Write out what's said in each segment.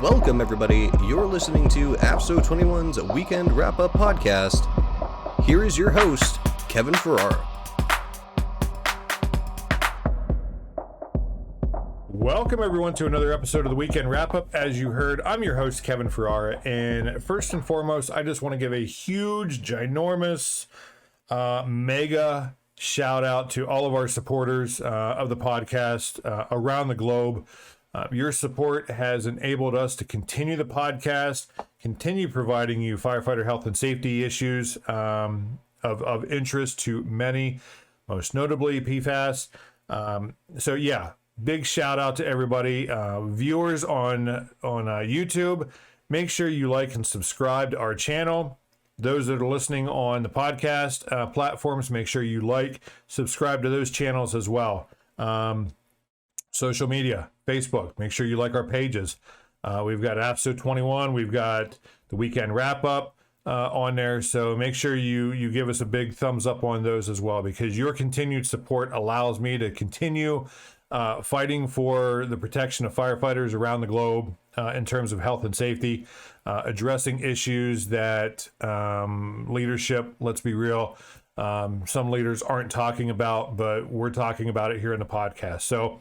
Welcome, everybody. You're listening to AFSO 21's Weekend Wrap-Up Podcast. Here is your host, Kevin Ferrara. Welcome, everyone, to another episode of the Weekend Wrap-Up. As you heard, I'm your host, Kevin Ferrara, and first and foremost, I just want to give a huge, ginormous, mega shout-out to all of our supporters of the podcast around the globe. Your support has enabled us to continue the podcast, continue providing you firefighter health and safety issues of interest to many, most notably PFAS. So yeah, big shout out to everybody. Viewers on YouTube, make sure you like and subscribe to our channel. Those that are listening on the podcast platforms, make sure you like, subscribe to those channels as well. Social media, Facebook, make sure you like our pages. We've got AFSO 21, we've got the Weekend Wrap-Up on there, so make sure you give us a big thumbs up on those as well, because your continued support allows me to continue fighting for the protection of firefighters around the globe in terms of health and safety, addressing issues that leadership, let's be real, some leaders aren't talking about, but we're talking about it here in the podcast. So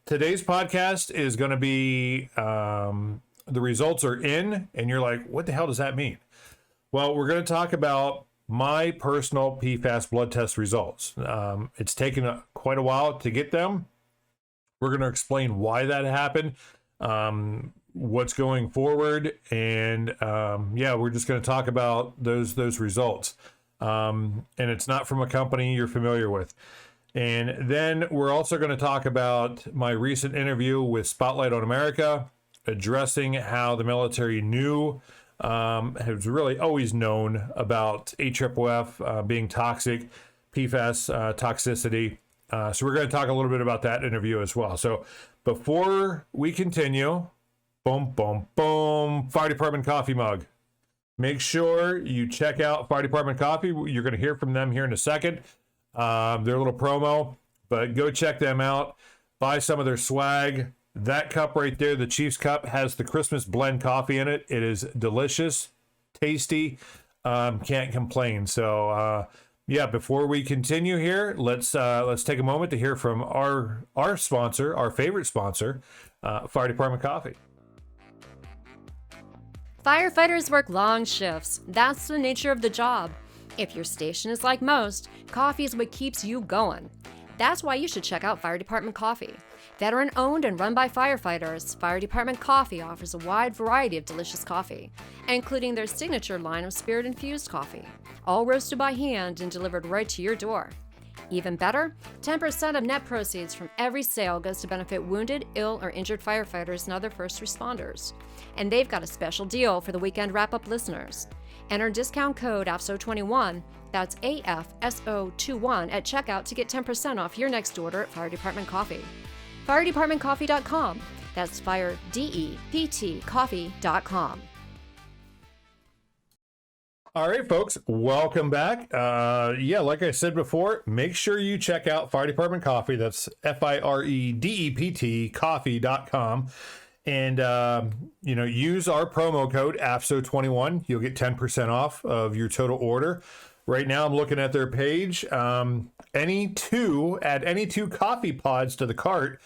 today's podcast is going to be the results are in, and you're like, what the hell does that mean? Well, we're going to talk about my personal PFAS blood test results. It's taken quite a while to get them. We're going to explain why that happened, what's going forward, and yeah, we're just going to talk about those results. And it's not from a company you're familiar with. And then we're also going to talk about my recent interview with Spotlight on America, addressing how the military has really always known about AFFF being toxic, PFAS toxicity. So we're going to talk a little bit about that interview as well. So before we continue, boom, boom, boom, Fire Department coffee mug. Make sure you check out Fire Department Coffee. You're going to hear from them here in a second. Their little promo, but go check them out. Buy some of their swag. That cup right there, the Chiefs cup, has the Christmas blend coffee in it. It is delicious, tasty. Can't complain. So yeah, before we continue here, let's take a moment to hear from our sponsor, our favorite sponsor, Fire Department Coffee. Firefighters work long shifts. That's the nature of the job. If your station is like most, coffee is what keeps you going. That's why you should check out Fire Department Coffee. Veteran owned and run by firefighters, Fire Department Coffee offers a wide variety of delicious coffee, including their signature line of spirit-infused coffee, all roasted by hand and delivered right to your door. Even better, 10% of net proceeds from every sale goes to benefit wounded, ill, or injured firefighters and other first responders. And they've got a special deal for the Weekend Wrap-Up listeners. Enter discount code AFSO21, that's AFSO21 at checkout to get 10% off your next order at Fire Department Coffee. FireDepartmentCoffee.com, that's FireDePTCoffee.com. All right, folks, welcome back. Yeah, like I said before, make sure you check out Fire Department Coffee. That's FireDept Coffee.com. And, use our promo code AFSO21. You'll get 10% off of your total order. Right now, I'm looking at their page. Add any two coffee pods to the cart,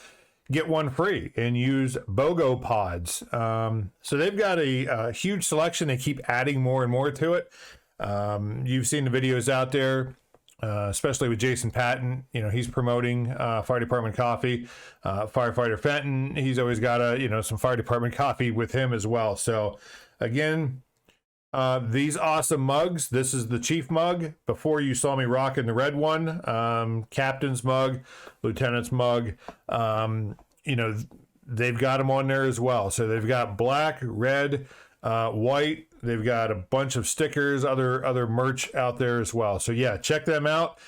get one free, and use BOGO pods. So they've got a huge selection. They keep adding more and more to it. You've seen the videos out there. Especially with Jason Patton, he's promoting Fire Department Coffee. Firefighter Fenton, he's always got some Fire Department coffee with him as well. So again, these awesome mugs. This is the Chief mug. Before you saw me rocking the red one, Captain's mug, Lieutenant's mug. They've got them on there as well. So they've got black, red, white. They've got a bunch of stickers, other merch out there as well. So yeah, check them out.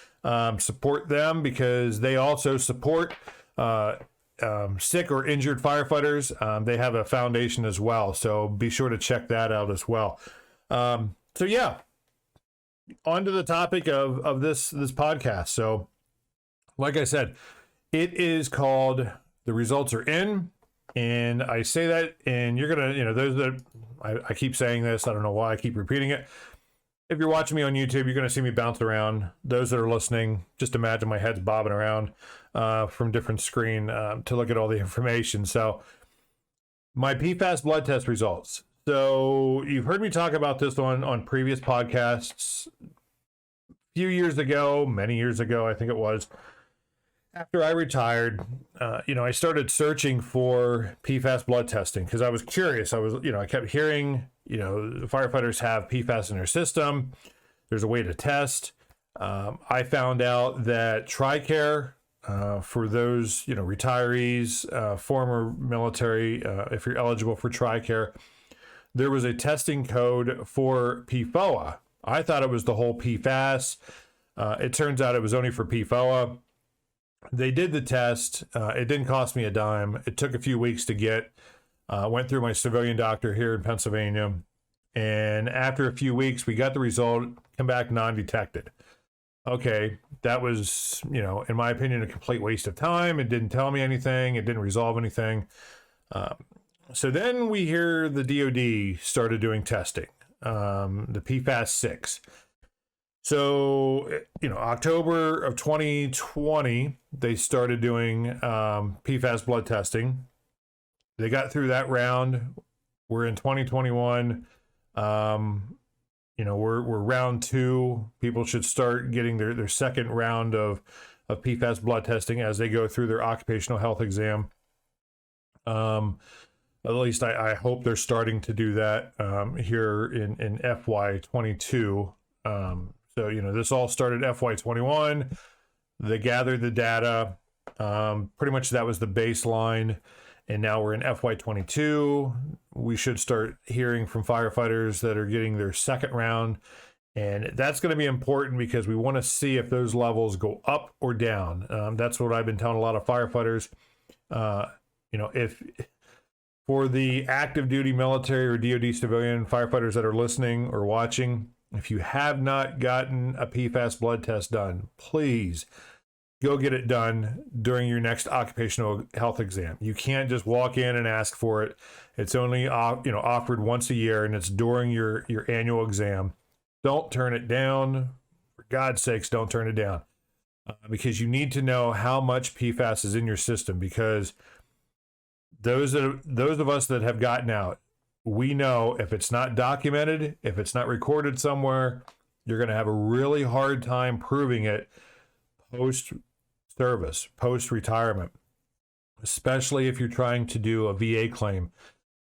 Support them because they also support sick or injured firefighters. They have a foundation as well. So be sure to check that out as well. So yeah, on to the topic of this podcast. So like I said, it is called The Results Are In. And I say that, and you're going to, those that, I keep saying this, I don't know why I keep repeating it. If you're watching me on YouTube, you're going to see me bounce around. Those that are listening, just imagine my head's bobbing around from different screen to look at all the information. So my PFAS blood test results. So you've heard me talk about this on previous podcasts a few years ago, many years ago, I think it was. After I retired, I started searching for PFAS blood testing because I was curious. I kept hearing, the firefighters have PFAS in their system. There's a way to test. I found out that TRICARE, for those, retirees, former military, if you're eligible for TRICARE, there was a testing code for PFOA. I thought it was the whole PFAS. It turns out it was only for PFOA. They did the test. It didn't cost me a dime. It took a few weeks to get. Went through my civilian doctor here in Pennsylvania. And after a few weeks, we got the result, come back non-detected. Okay, that was, in my opinion, a complete waste of time. It didn't tell me anything. It didn't resolve anything. So then we hear the DOD started doing testing, the PFAS 6. So, October of 2020, they started doing PFAS blood testing. They got through that round. We're in 2021. We're round 2. People should start getting their second round of PFAS blood testing as they go through their occupational health exam. At least I hope they're starting to do that here in FY22. So, this all started FY21. They gathered the data. Pretty much that was the baseline. And now we're in FY22. We should start hearing from firefighters that are getting their second round. And that's going to be important because we want to see if those levels go up or down. That's what I've been telling a lot of firefighters. If for the active duty military or DOD civilian firefighters that are listening or watching, if you have not gotten a PFAS blood test done, please go get it done during your next occupational health exam. You can't just walk in and ask for it. It's only offered once a year, and it's during your annual exam. Don't turn it down. For God's sakes, don't turn it down. Because you need to know how much PFAS is in your system, because those of us that have gotten out, we know if it's not documented, if it's not recorded somewhere, you're going to have a really hard time proving it post-service, post-retirement, especially if you're trying to do a VA claim,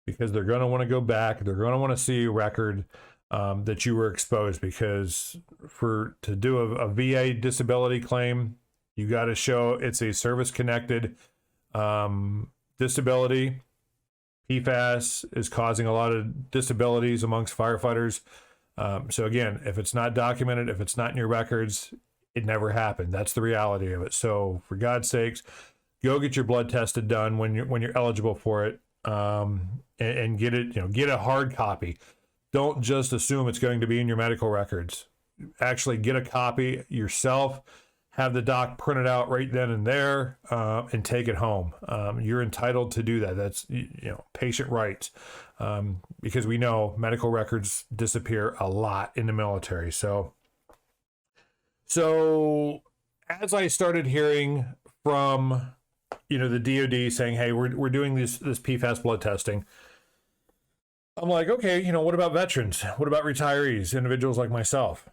because they're going to want to go back. They're going to want to see a record that you were exposed, because to do a VA disability claim, you got to show it's a service-connected disability. PFAS is causing a lot of disabilities amongst firefighters. So again, if it's not documented, if it's not in your records, it never happened. That's the reality of it. So for God's sakes, go get your blood tested done when you're eligible for it, and get it, get a hard copy. Don't just assume it's going to be in your medical records. Actually get a copy yourself. Have the doc print it out right then and there, and take it home. You're entitled to do that. That's patient rights, because we know medical records disappear a lot in the military. So as I started hearing from the DoD saying, hey, we're doing this PFAS blood testing, I'm like, okay, what about veterans? What about retirees, individuals like myself?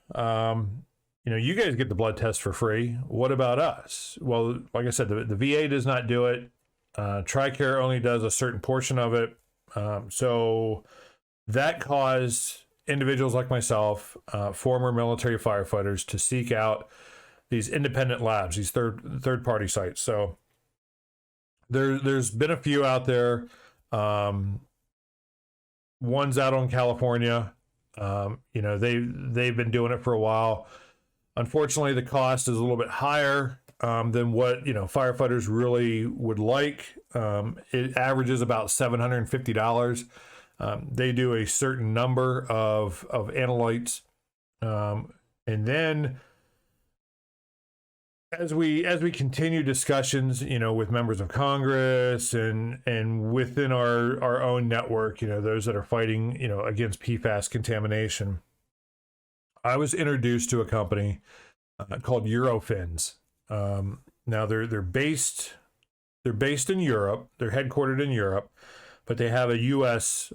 You guys get the blood test for free. What about us? Well, like I said, the VA does not do it. TRICARE only does a certain portion of it. So that caused individuals like myself, former military firefighters, to seek out these independent labs, these third-party sites. So there's been a few out there. One's out on California. They've been doing it for a while. Unfortunately, the cost is a little bit higher than what firefighters really would like. It averages about $750. They do a certain number of analytes, and then as we continue discussions, with members of Congress and within our own network, those that are fighting, against PFAS contamination, I was introduced to a company called Eurofins. Now they're based in Europe. They're headquartered in Europe, but they have a U.S.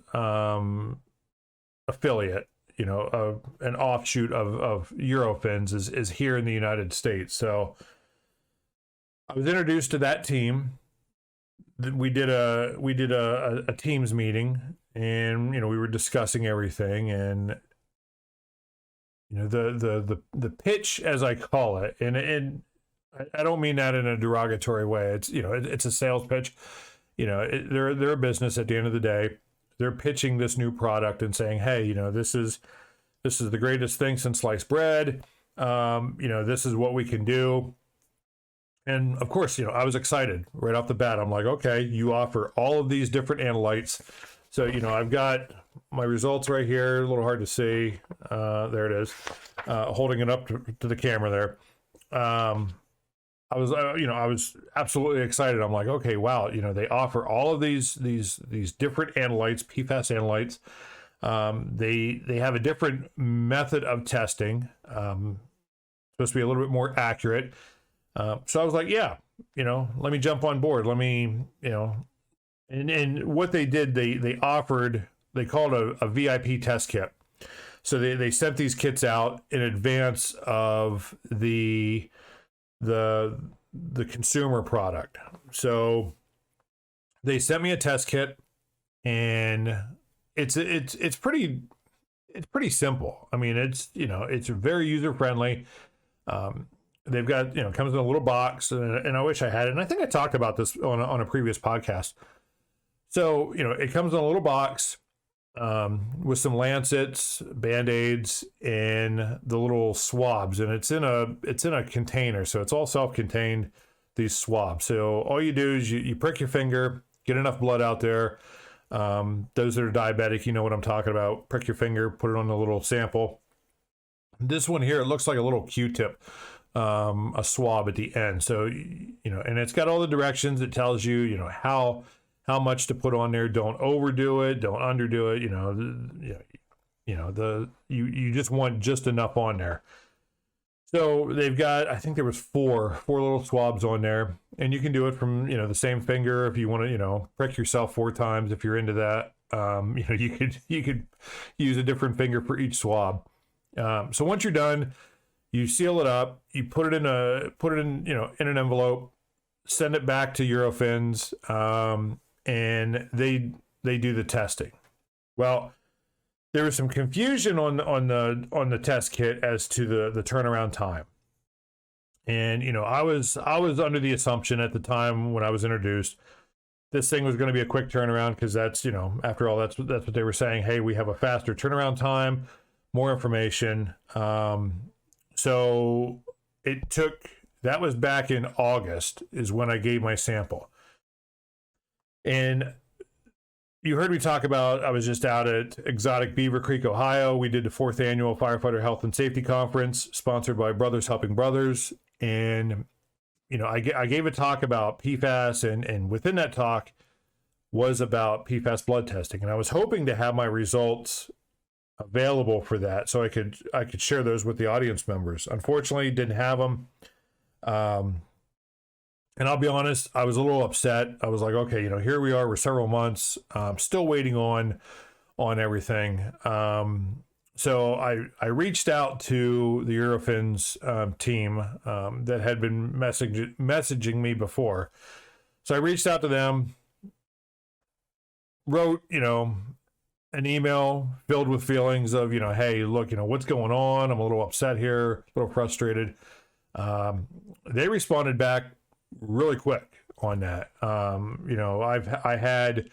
Affiliate. An offshoot of Eurofins is here in the United States. So I was introduced to that team. We did a Teams meeting, and we were discussing everything, and the pitch, as I call it, and I don't mean that in a derogatory way. It's it's a sales pitch. They're a business at the end of the day. They're pitching this new product and saying, hey, this is the greatest thing since sliced bread. This is what we can do. And of course, I was excited right off the bat. I'm like, okay, you offer all of these different analytes. So, I've got my results right here. A little hard to see. There it is. Holding it up to the camera there. I was absolutely excited. I'm like, okay, wow, they offer all of these different analytes, PFAS analytes. They have a different method of testing, supposed to be a little bit more accurate. So I was like, yeah, let me jump on board. Let me, and what they did, they called a VIP test kit. So they sent these kits out in advance of the consumer product. So they sent me a test kit, and it's pretty simple. I mean, it's very user friendly. They've got, comes in a little box, and I wish I had it. And I think I talked about this on a previous podcast. So, it comes in a little box with some lancets, Band-Aids, and the little swabs. And it's in a container. So it's all self-contained, these swabs. So all you do is you prick your finger, get enough blood out there. Those that are diabetic, you know what I'm talking about. Prick your finger, put it on a little sample. This one here, it looks like a little Q-tip. A swab at the end. So, and it's got all the directions. It tells you, how much to put on there. Don't overdo it. Don't underdo it. You just want just enough on there. So they've got, I think there was four little swabs on there, and you can do it from, the same finger if you want to, prick yourself 4 times if you're into that. You could use a different finger for each swab. So once you're done, you seal it up, you put it in in an envelope, send it back to Eurofins, and they do the testing. Well, there was some confusion on the test kit as to the turnaround time. And I was under the assumption at the time when I was introduced, this thing was going to be a quick turnaround, because that's, after all, that's what they were saying. Hey, we have a faster turnaround time, more information. So that was back in August is when I gave my sample. And you heard me talk about, I was just out at Exotic Beaver Creek, Ohio. We did the 4th annual Firefighter Health and Safety Conference, sponsored by Brothers Helping Brothers. And, I gave a talk about PFAS, and within that talk was about PFAS blood testing. And I was hoping to have my results available for that, so I could share those with the audience members. Unfortunately, didn't have them. And I'll be honest, I was a little upset. I was like, okay, here we are. We're several months, still waiting on everything. So I reached out to the Eurofins team that had been messaging me before. So I reached out to them, wrote, an email filled with feelings of, hey, look, what's going on? I'm a little upset here, a little frustrated. They responded back really quick on that. I had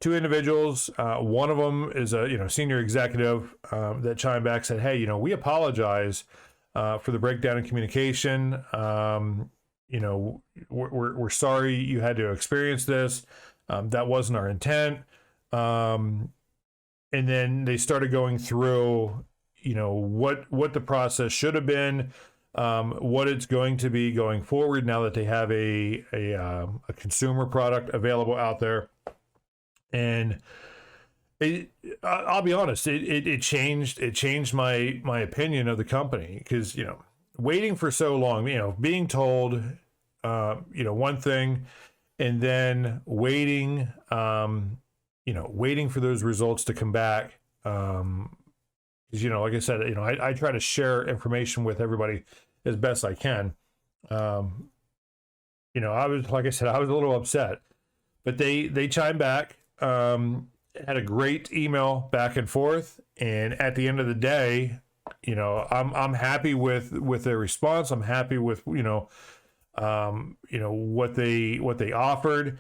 2 individuals. One of them is a senior executive that chimed back, said, hey, we apologize for the breakdown in communication. We're sorry you had to experience this. That wasn't our intent. And then they started going through, what the process should have been, what it's going to be going forward now that they have a consumer product available out there. And I'll be honest, it changed my opinion of the company, because, you know, waiting for so long, you know, being told, you know, one thing, and then waiting for those results to come back. Because, you know, like I said, you know, I try to share information with everybody as best I can. You know, like I said, I was a little upset, but they chimed back, had a great email back and forth. And at the end of the day, you know, I'm happy with their response. I'm happy with, you know, what they offered.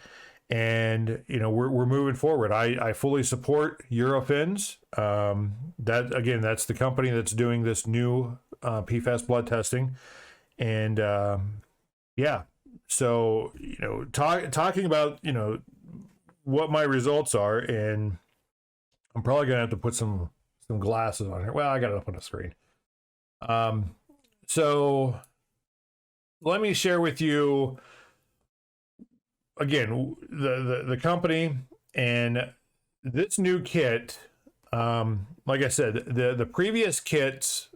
And, you know, we're moving forward. I fully support Eurofins. That's the company that's doing this new PFAS blood testing. And yeah, so, you know, talking about, you know, what my results are, and I'm probably gonna have to put some glasses on here. Well, I got it up on the screen. So let me share with you again the company and this new kit. Like I said, the previous kits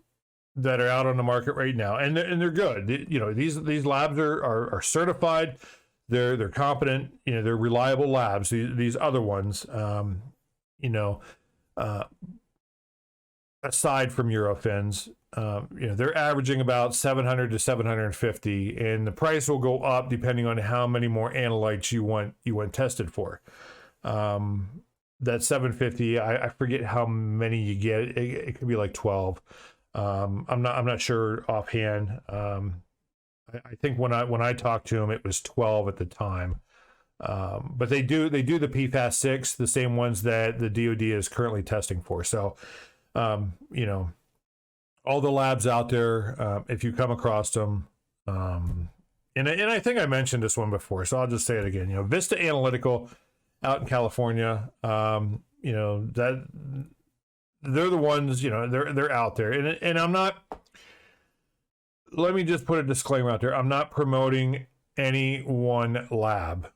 that are out on the market right now, and they're good. You know, these labs are certified. They're competent. You know, they're reliable labs. These other ones, you know, aside from Eurofins, you know, they're averaging about 700 to 750, and the price will go up depending on how many more analytes you want tested for. That 750, I forget how many you get. It could be like 12. I'm not sure offhand. I think when I talked to him, it was 12 at the time. But they do the PFAS 6, the same ones that the DoD is currently testing for. So, you know, all the labs out there, if you come across them, and I think I mentioned this one before, so I'll just say it again. You know, Vista Analytical out in California, you know, that they're the ones, you know, they're out there, and I'm not. Let me just put a disclaimer out there. I'm not promoting any one lab.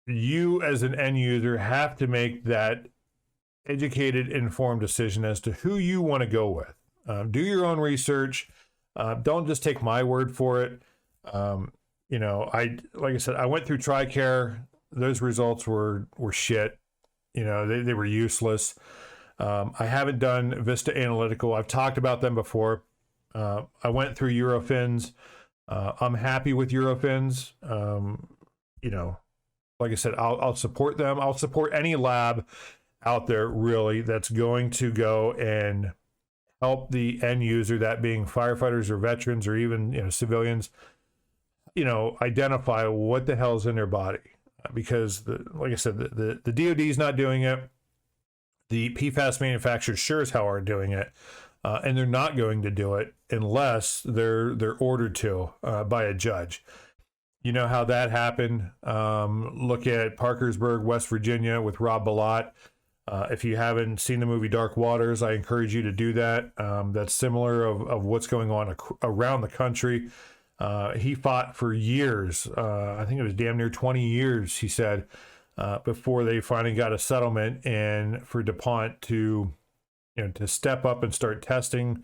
You as an end user have to make that educated, informed decision as to who you want to go with. Do your own research. Don't just take my word for it. You know, like I said, I went through TRICARE. Those results were shit. You know, they were useless. I haven't done Vista Analytical. I've talked about them before. I went through Eurofins. I'm happy with Eurofins. You know, like I said, I'll support them. I'll support any lab out there really that's going to go and help the end user, that being firefighters or veterans or even, you know, civilians, you know, identify what the hell's in their body. Because like I said, the DoD is not doing it. The PFAS manufacturers sure as hell aren't doing it. And they're not going to do it unless they're ordered to by a judge. You know how that happened. Look at Parkersburg, West Virginia with Rob Bilott. If you haven't seen the movie Dark Waters, I encourage you to do that. That's similar of what's going on around the country. He fought for years. I think it was damn near 20 years, he said, before they finally got a settlement, and for DuPont to, you know, to step up and start testing,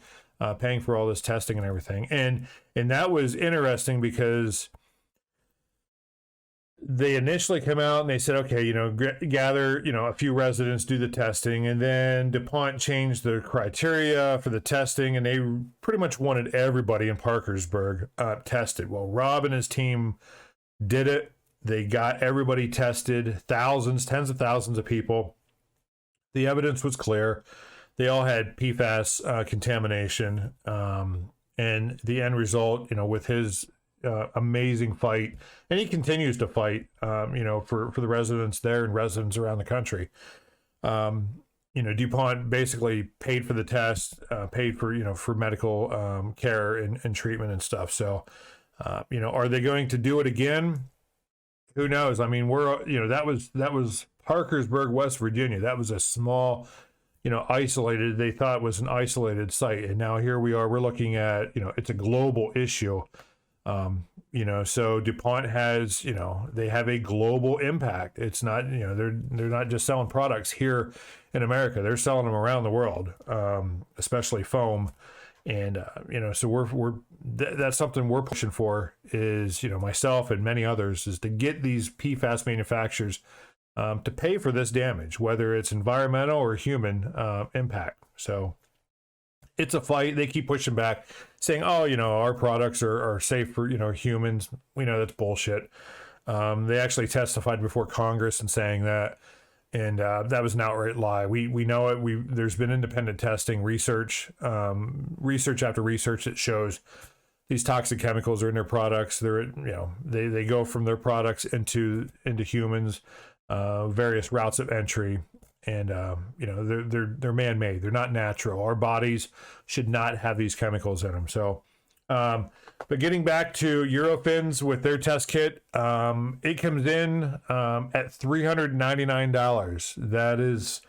paying for all this testing and everything. And that was interesting because they initially come out and they said, okay, you know, gather, you know, a few residents, do the testing. And then DuPont changed the criteria for the testing, and they pretty much wanted everybody in Parkersburg tested. Well, Rob and his team did it. They got everybody tested, thousands, tens of thousands of people. The evidence was clear. They all had PFAS contamination, and the end result, you know, with his amazing fight, and he continues to fight, you know, for the residents there and residents around the country. You know, DuPont basically paid for the test, paid for, you know, for medical care and treatment and stuff. So, you know, are they going to do it again? Who knows? I mean, you know, that was Parkersburg, West Virginia. That was a small isolated. They thought it was an isolated site, and now here we are. We're looking at, it's a global issue. So DuPont has, they have a global impact. It's not, they're not just selling products here in America. They're selling them around the world, especially foam. And, so that's something we're pushing for is, myself and many others, is to get these PFAS manufacturers to pay for this damage, whether it's environmental or human impact. So it's a fight. They keep pushing back, saying, oh, our products are safe for, humans. We know that's bullshit. They actually testified before Congress and saying that. And that was an outright lie. We know it. There's been independent testing, research after research that shows these toxic chemicals are in their products. They go from their products into humans, various routes of entry, and they're man-made. They're not natural. Our bodies should not have these chemicals in them. So. But getting back to Eurofins with their test kit, it comes in at $399. That is,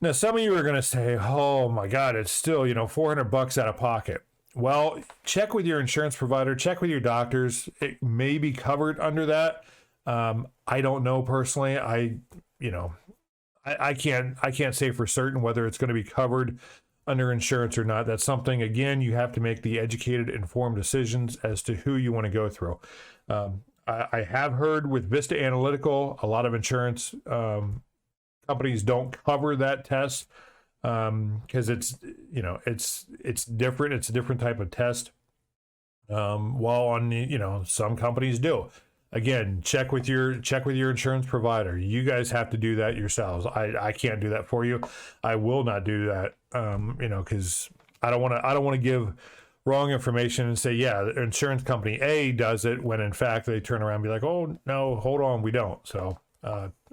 now some of you are going to say, oh my God, it's still, $400 out of pocket. Well, check with your insurance provider, check with your doctors. It may be covered under that. I don't know personally. I can't say for certain whether it's going to be covered under insurance or not. That's something, again, you have to make the educated, informed decisions as to who you want to go through. I have heard with Vista Analytical, a lot of insurance companies don't cover that test because it's different. It's a different type of test. While on some companies do. Again, check with your insurance provider. You guys have to do that yourselves. I can't do that for you. I will not do that. Because I don't want to give wrong information and say, yeah, the insurance company A does it, when in fact they turn around and be like, oh no, hold on, we don't. So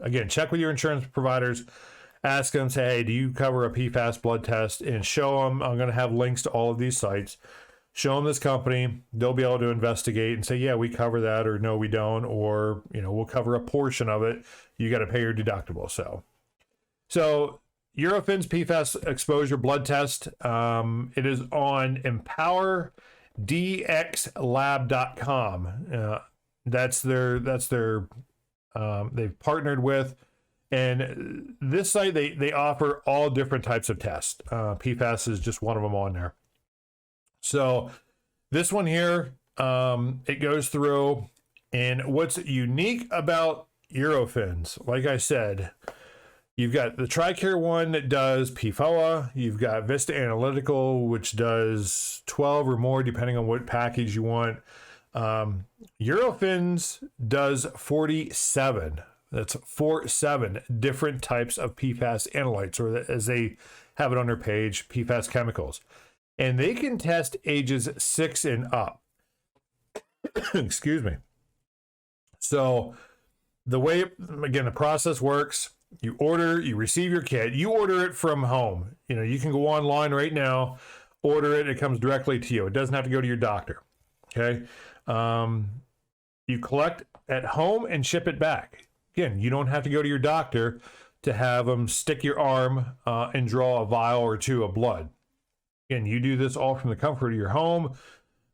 again, check with your insurance providers. Ask them, say, hey, do you cover a PFAS blood test? And show them. I'm going to have links to all of these sites. Show them this company. They'll be able to investigate and say, yeah, we cover that, or no, we don't, or we'll cover a portion of it. You got to pay your deductible. So Eurofins PFAS exposure blood test. It is on empowerdxlab.com. That's their they've partnered with, and this site they offer all different types of tests. PFAS is just one of them on there. So this one here, it goes through, and what's unique about Eurofins, like I said, you've got the TRICARE one that does PFOA. You've got Vista Analytical, which does 12 or more, depending on what package you want. Eurofins does 47. That's 47 different types of PFAS analytes, or as they have it on their page, PFAS chemicals. And they can test ages 6 and up. Excuse me. So the way, again, the process works, you receive your kit, you order it from home. You can go online right now, order it, it comes directly to you. It doesn't have to go to your doctor. Okay. You collect at home and ship it back. Again, you don't have to go to your doctor to have them stick your arm and draw a vial or two of blood. Again, you do this all from the comfort of your home,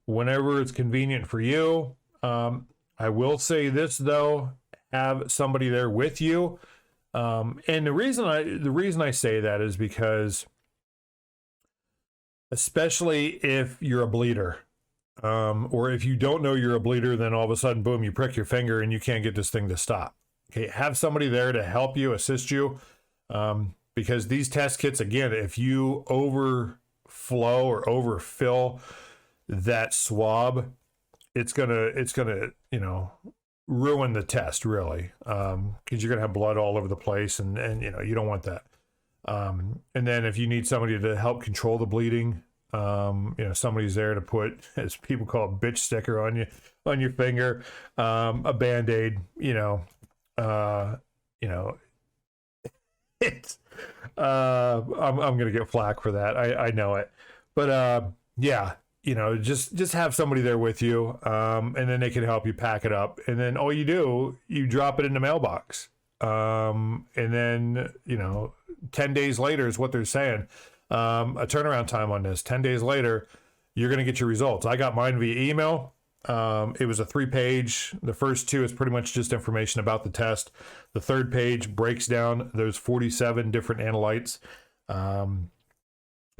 whenever it's convenient for you. I will say this though, have somebody there with you. And the reason I say that is because, especially if you're a bleeder, or if you don't know you're a bleeder, then all of a sudden, boom, you prick your finger and you can't get this thing to stop. Okay, have somebody there to help you, assist you, because these test kits, again, if you overflow or overfill that swab, it's gonna ruin the test, really, because you're gonna have blood all over the place, and you don't want that. And then if you need somebody to help control the bleeding, somebody's there to put, as people call it, bitch sticker on your finger, a Band-Aid, it's I'm gonna get flack for that. I know it, but yeah, just have somebody there with you, and then they can help you pack it up, and then all you do, you drop it in the mailbox, and then 10 days later is what they're saying. A turnaround time on this. 10 days later, you're going to get your results. I got mine via email. It was a 3-page. The first 2 is pretty much just information about the test. The third page breaks down those 47 different analytes.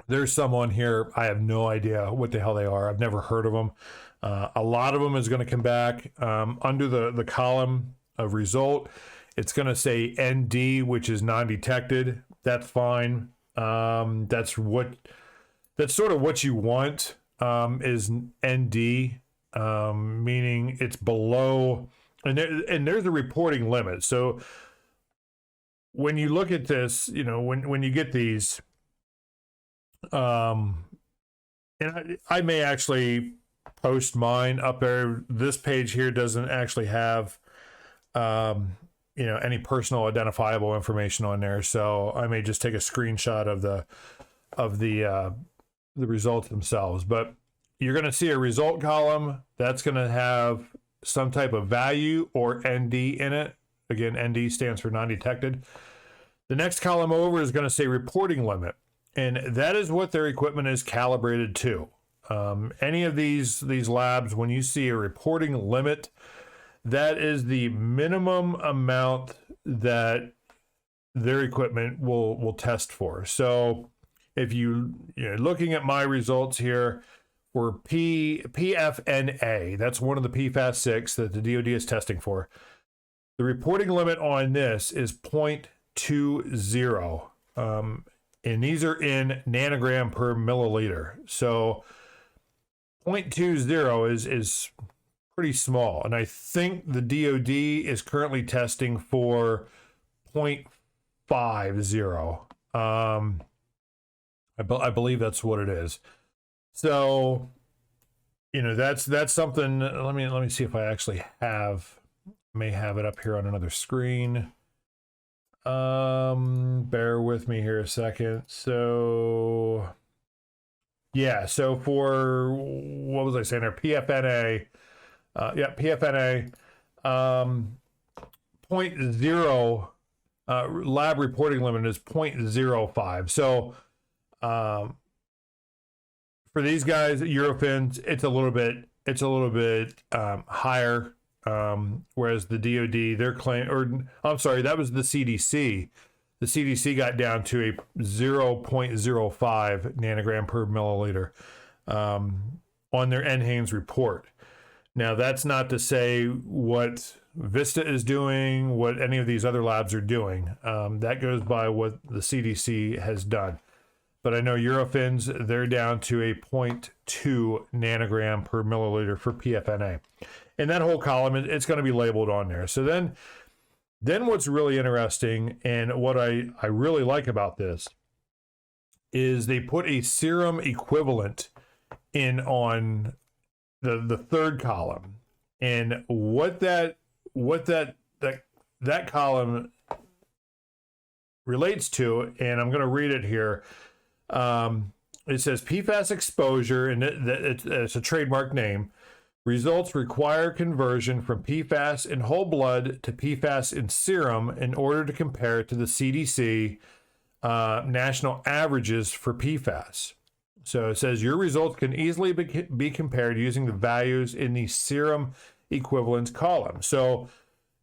There's some on here. I have no idea what the hell they are. I've never heard of them. A lot of them is going to come back under the column of result. It's going to say ND, which is non-detected. That's fine. That's sort of what you want, is ND, meaning it's below, and there's a reporting limit. So when you look at this, when you get these, and I may actually post mine up there. This page here doesn't actually have, any personal identifiable information on there. So I may just take a screenshot of the results themselves. But you're going to see a result column that's going to have some type of value or ND in it. Again, ND stands for non-detected. The next column over is going to say reporting limit. And that is what their equipment is calibrated to. Any of these labs, when you see a reporting limit, that is the minimum amount that their equipment will test for. So if you're looking at my results here for PFNA, that's one of the PFAS 6 that the DoD is testing for. The reporting limit on this is 0.20. And these are in nanogram per milliliter. So 0.20 is pretty small. And I think the DoD is currently testing for 0.50. I believe that's what it is. So, that's something. Let me see if I actually may have it up here on another screen. Bear with me here a second. So for, what was I saying there? PFNA. PFNA, 0.0, lab reporting limit is 0.05. So, for these guys at Eurofins, it's a little bit higher. Whereas the DoD, their claim, that was the CDC. The CDC got down to a 0.05 nanogram per milliliter on their NHANES report. Now, that's not to say what Vista is doing, what any of these other labs are doing. That goes by what the CDC has done. But I know Eurofins, they're down to a 0.2 nanogram per milliliter for PFNA. And that whole column, it's going to be labeled on there. So then what's really interesting, and what I really like about this, is they put a serum equivalent in on the third column. And what that column relates to, and I'm going to read it here. It says PFAS exposure, and it's a trademark name. Results require conversion from PFAS in whole blood to PFAS in serum in order to compare it to the CDC national averages for PFAS. So it says your results can easily be compared using the values in the serum equivalence column. So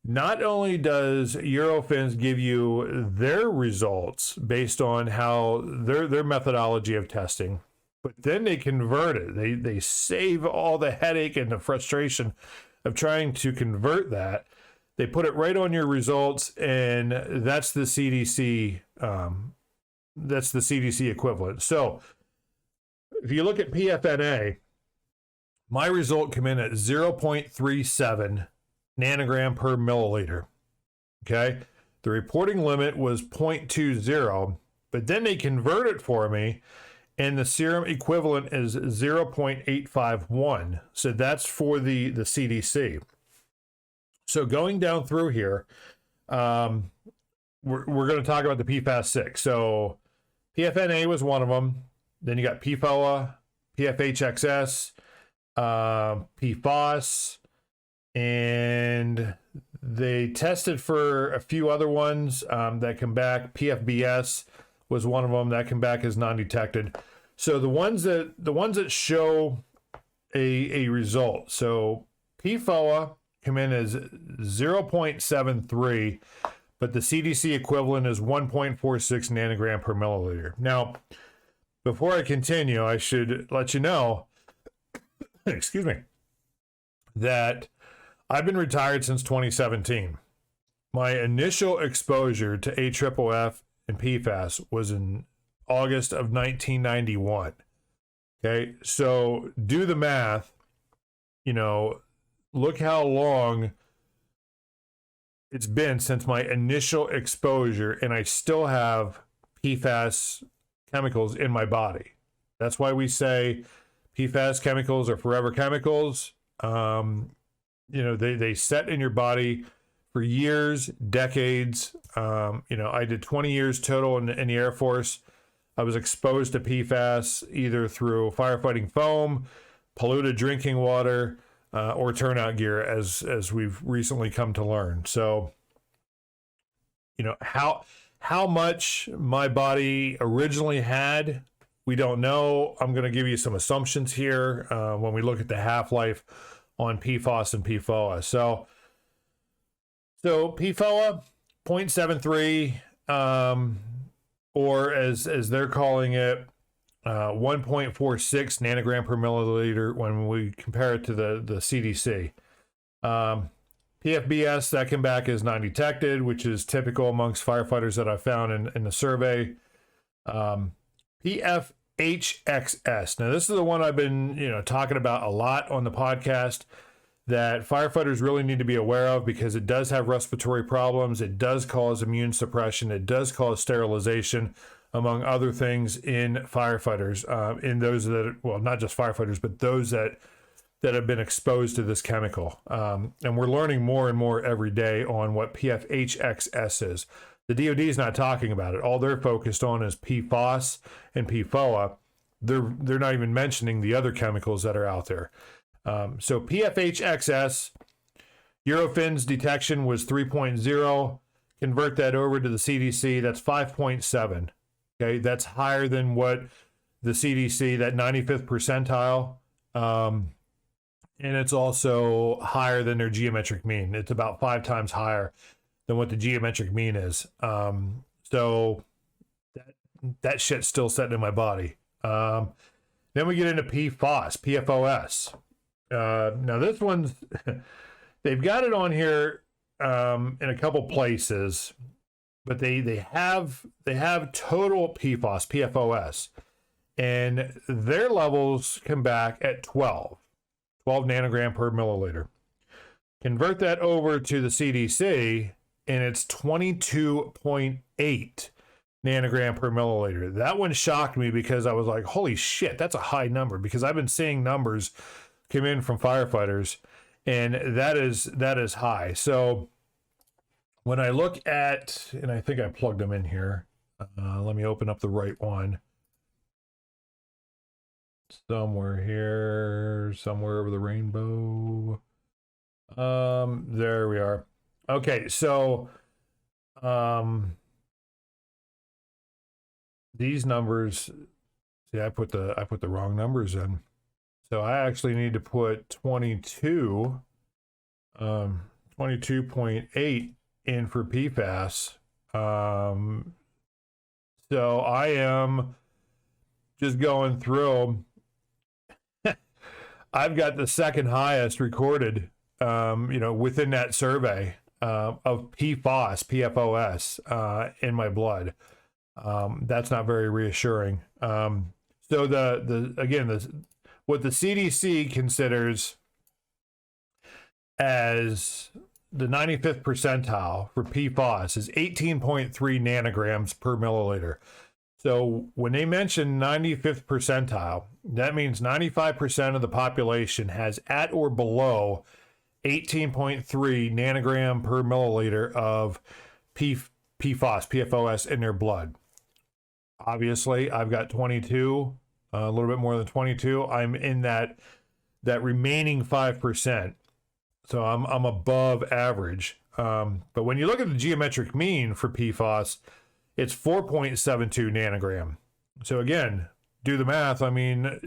not only does Eurofins give you their results based on how their methodology of testing, but then they convert it. They save all the headache and the frustration of trying to convert that. They put it right on your results, and that's the CDC. That's the CDC equivalent. So if you look at PFNA, my result came in at 0.37 nanogram per milliliter. Okay, the reporting limit was 0.20, but then they convert it for me. And the serum equivalent is 0.851. So that's for the CDC. So going down through here, we're going to talk about the PFAS 6. So PFNA was one of them. Then you got PFOA, PFHXS, PFAS, and They tested for a few other ones that come back. PFBS was one of them that come back as non-detected. So the ones that show a result. So PFOA come in as 0.73, but the CDC equivalent is 1.46 nanogram per milliliter. Now, before I continue, I should let you know, excuse me, that I've been retired since 2017. My initial exposure to AFFF and PFAS was in August of 1991. Okay, so do the math. Look how long it's been since my initial exposure, and I still have PFAS chemicals in my body. That's why we say PFAS chemicals are forever chemicals. They set in your body for years, decades. I did 20 years total in the Air Force. I was exposed to PFAS either through firefighting foam, polluted drinking water, or turnout gear, as we've recently come to learn. So, how much my body originally had, we don't know. I'm going to give you some assumptions here when we look at the half-life on PFAS and PFOA. So PFOA 0.73, or as they're calling it, 1.46 nanogram per milliliter when we compare it to the CDC. PFBS, that came back as non-detected, which is typical amongst firefighters that I found in the survey. PFHXS. Now, this is the one I've been talking about a lot on the podcast, that firefighters really need to be aware of because it does have respiratory problems. It does cause immune suppression. It does cause sterilization, among other things, in firefighters, in those that, well, not just firefighters, but those that have been exposed to this chemical. And we're learning more and more every day on what PFHXS is. The DoD is not talking about it. All they're focused on is PFAS and PFOA. They're not even mentioning the other chemicals that are out there. So PFHXS, Eurofins detection was 3.0. Convert that over to the CDC, that's 5.7. Okay, that's higher than what the CDC, that 95th percentile. And it's also higher than their geometric mean. It's about 5 times higher than what the geometric mean is. So that shit's still sitting in my body. Then we get into PFOS. Now this one's, they've got it on here in a couple places, but they have total PFOS, and their levels come back at 12 nanogram per milliliter. Convert that over to the CDC, and it's 22.8 nanogram per milliliter. That one shocked me because I was like, holy shit, that's a high number, because I've been seeing numbers come in from firefighters, and that is high. So when I look at, and I think I plugged them in here, let me open up the right one. Somewhere here, somewhere over the rainbow. There we are. Okay, so these numbers, see, I put the wrong numbers in. So I actually need to put 22.8 in for PFAS. So I am just going through. I've got the second highest recorded, within that survey of PFOS, in my blood. That's not very reassuring. So what the CDC considers as the 95th percentile for PFAS is 18.3 nanograms per milliliter. So when they mention 95th percentile, that means 95% of the population has at or below 18.3 nanogram per milliliter of PFOS in their blood. Obviously, I've got 22, a little bit more than 22. I'm in that remaining 5%. So I'm above average. But when you look at the geometric mean for PFAS, it's 4.72 nanogram. So again, do the math. I mean,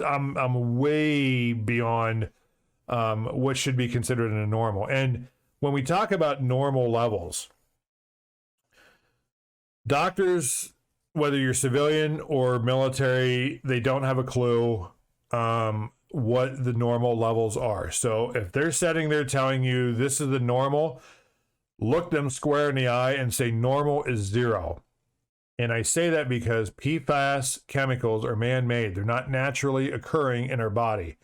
I'm way beyond what should be considered a normal. And when we talk about normal levels, doctors, whether you're civilian or military, they don't have a clue what the normal levels are. So if they're sitting there telling you this is the normal, look them square in the eye and say normal is 0. And I say that because PFAS chemicals are man-made. They're not naturally occurring in our body.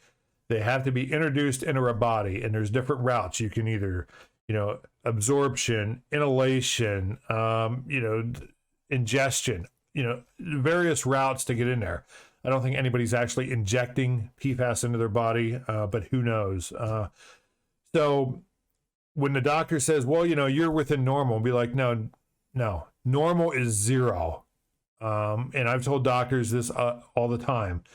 They have to be introduced into our body, and there's different routes. You can either, absorption, inhalation, ingestion, various routes to get in there. I don't think anybody's actually injecting PFAS into their body, but who knows? So when the doctor says, well, you're within normal, be like, no, normal is 0. And I've told doctors this all the time.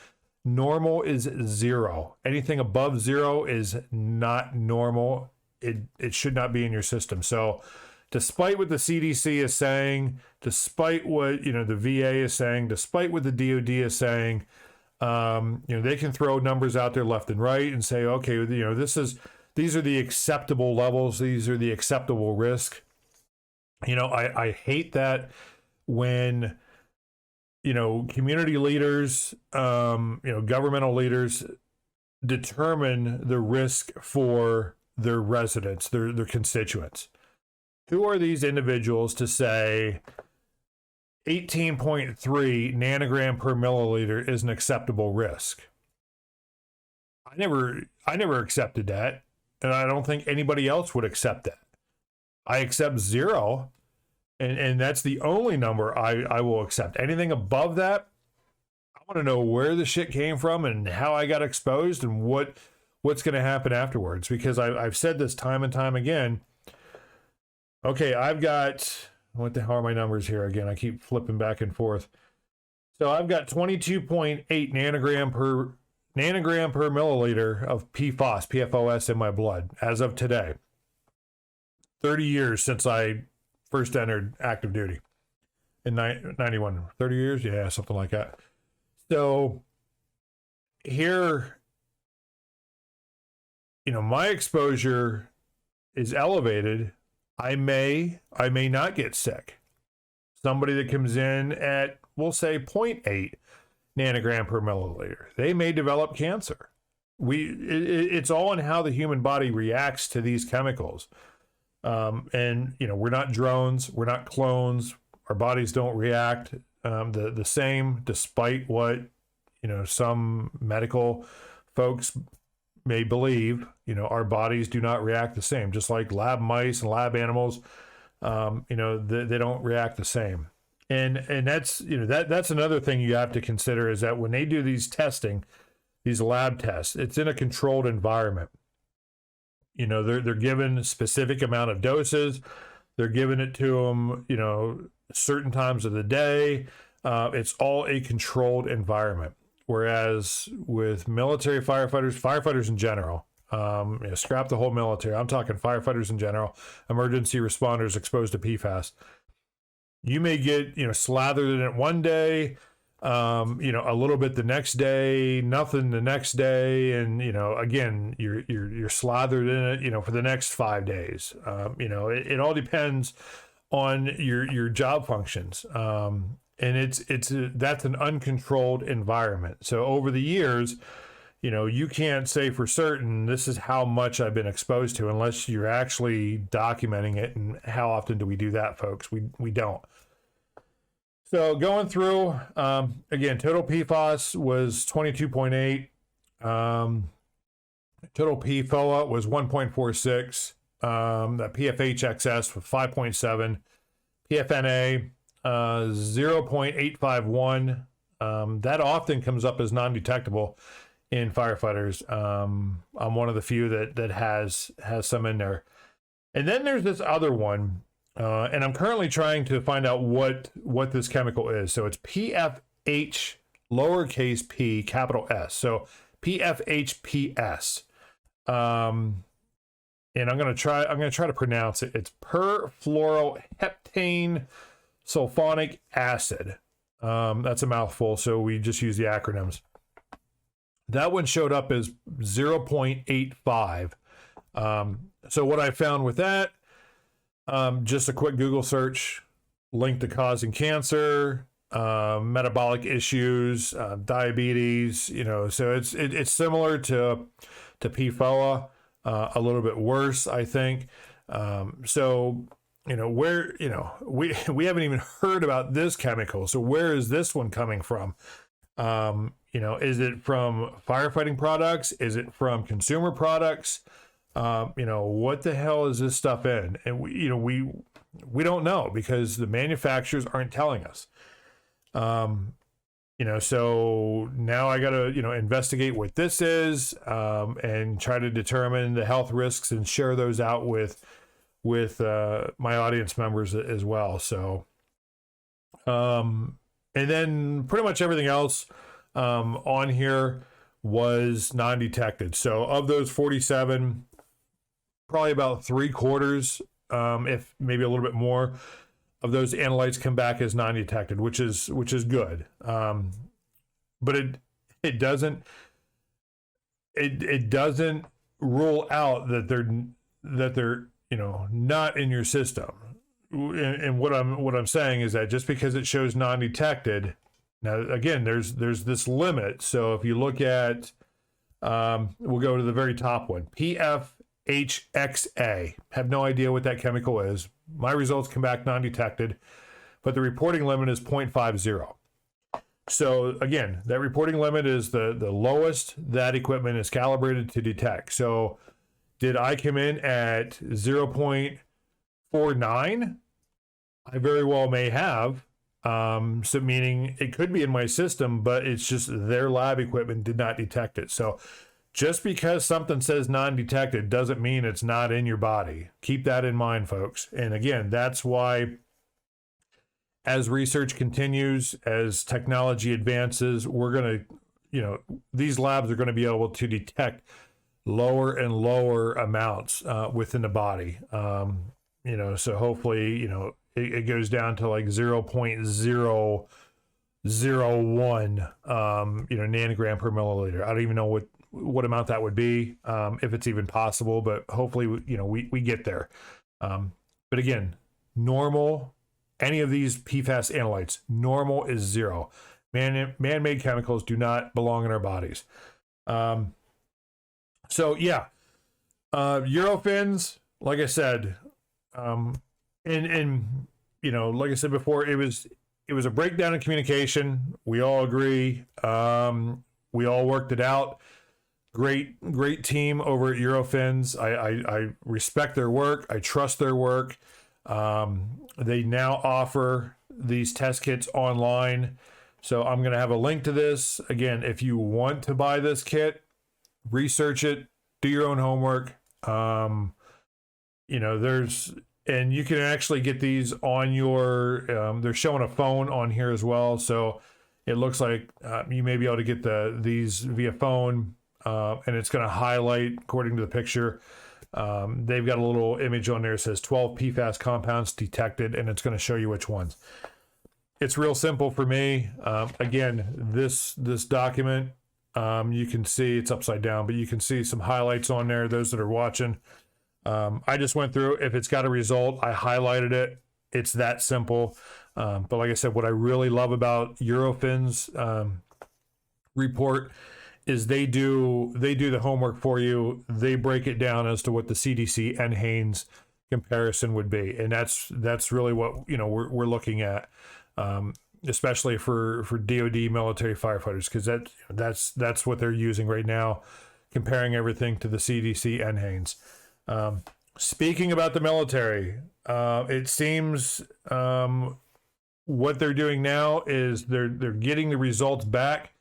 Normal is 0. Anything above 0 is not normal. It should not be in your system. So despite what the CDC is saying, despite what the VA is saying, despite what the DOD is saying, they can throw numbers out there left and right and say, okay, these are the acceptable levels, these are the acceptable risk. I hate that when community leaders, governmental leaders determine the risk for their residents, their constituents. Who are these individuals to say 18.3 nanogram per milliliter is an acceptable risk? I never accepted that, and I don't think anybody else would accept that. I accept 0, and that's the only number I will accept. Anything above that, I want to know where the shit came from and how I got exposed and what's going to happen afterwards. Because I've said this time and time again. Okay, I've got, what the hell are my numbers here again? I keep flipping back and forth. So I've got 22.8 nanogram per milliliter of PFAS in my blood as of today. 30 years since I first entered active duty in 91. 30 years? Yeah, something like that. So here, my exposure is elevated. I may not get sick. Somebody that comes in at, we'll say 0.8 nanogram per milliliter, they may develop cancer. It's all in how the human body reacts to these chemicals. And we're not drones, we're not clones. Our bodies don't react the same, despite what some medical folks may believe. Our bodies do not react the same. Just like lab mice and lab animals, they don't react the same. And that's that's another thing you have to consider, is that when they do these lab tests, it's in a controlled environment. They're given a specific amount of doses. They're giving it to them, certain times of the day. It's all a controlled environment. Whereas with military firefighters in general, scrap the whole military. I'm talking firefighters in general, emergency responders exposed to PFAS. You may get, slathered in it one day, a little bit the next day, nothing the next day, and again you're slathered in it, for the next 5 days. It all depends on your job functions, and that's an uncontrolled environment. So over the years, you can't say for certain this is how much I've been exposed to unless you're actually documenting it. And how often do we do that, folks? We don't. So going through, again, total PFAS was 22.8. Total PFOA was 1.46. That PFHXS was 5.7. PFNA, 0.851. That often comes up as non-detectable in firefighters. I'm one of the few that has some in there. And then there's this other one. And I'm currently trying to find out what this chemical is. So it's PFH, lowercase p, capital S. So PFHPS. And and I'm gonna try to pronounce it. It's perfluoroheptane sulfonic acid. That's a mouthful, so we just use the acronyms. That one showed up as 0.85. So what I found with that, just a quick Google search, linked to causing cancer, metabolic issues, diabetes, so it's similar to PFOA, a little bit worse, I think. So, we haven't even heard about this chemical. So where is this one coming from? Is it from firefighting products? Is it from consumer products? What the hell is this stuff in? And we don't know because the manufacturers aren't telling us. So now I got to, investigate what this is, and try to determine the health risks and share those out with my audience members as well. So, and then pretty much everything else, on here was non-detected. So of those 47, probably about 3/4, if maybe a little bit more, of those analytes come back as non-detected, which is good. But it doesn't rule out that they're not in your system. And what I'm saying is that just because it shows non-detected, now again, there's this limit. So if you look at, we'll go to the very top one, PFHXA. Have no idea what that chemical is. My results come back non-detected, but the reporting limit is 0.50. So again, that reporting limit is the lowest that equipment is calibrated to detect. So did I come in at 0.49? I very well may have. So meaning it could be in my system, but it's just their lab equipment did not detect it. So just because something says non-detected doesn't mean it's not in your body. Keep that in mind, folks. And again, that's why as research continues, as technology advances, we're going to, these labs are going to be able to detect lower and lower amounts within the body. So hopefully, it goes down to like 0.001, nanogram per milliliter. I don't even know what amount that would be, if it's even possible, but hopefully, we get there. But again, normal, any of these PFAS analytes, normal is 0. Man-made chemicals do not belong in our bodies. So yeah, Eurofins, like I said, and like I said before, it was a breakdown in communication. We all agree. We all worked it out. Great team over at Eurofins. I respect their work. I trust their work. They now offer these test kits online. So I'm going to have a link to this. Again, if you want to buy this kit, research it, do your own homework. And you can actually get these on your, they're showing a phone on here as well. So it looks like you may be able to get these via phone, and it's going to highlight, according to the picture, they've got a little image on there that says 12 PFAS compounds detected, and it's going to show you which ones. It's real simple for me. Again, this document, you can see it's upside down, but you can see some highlights on there, those that are watching. I just went through, if it's got a result, I highlighted it. It's that simple. But like I said, what I really love about Eurofins report is they do the homework for you. They break it down as to what the CDC and Haynes comparison would be. And that's really what, we're looking at, especially for DoD military firefighters, because that's what they're using right now, comparing everything to the CDC and Haynes. Speaking about the military, it seems what they're doing now is they're getting the results back,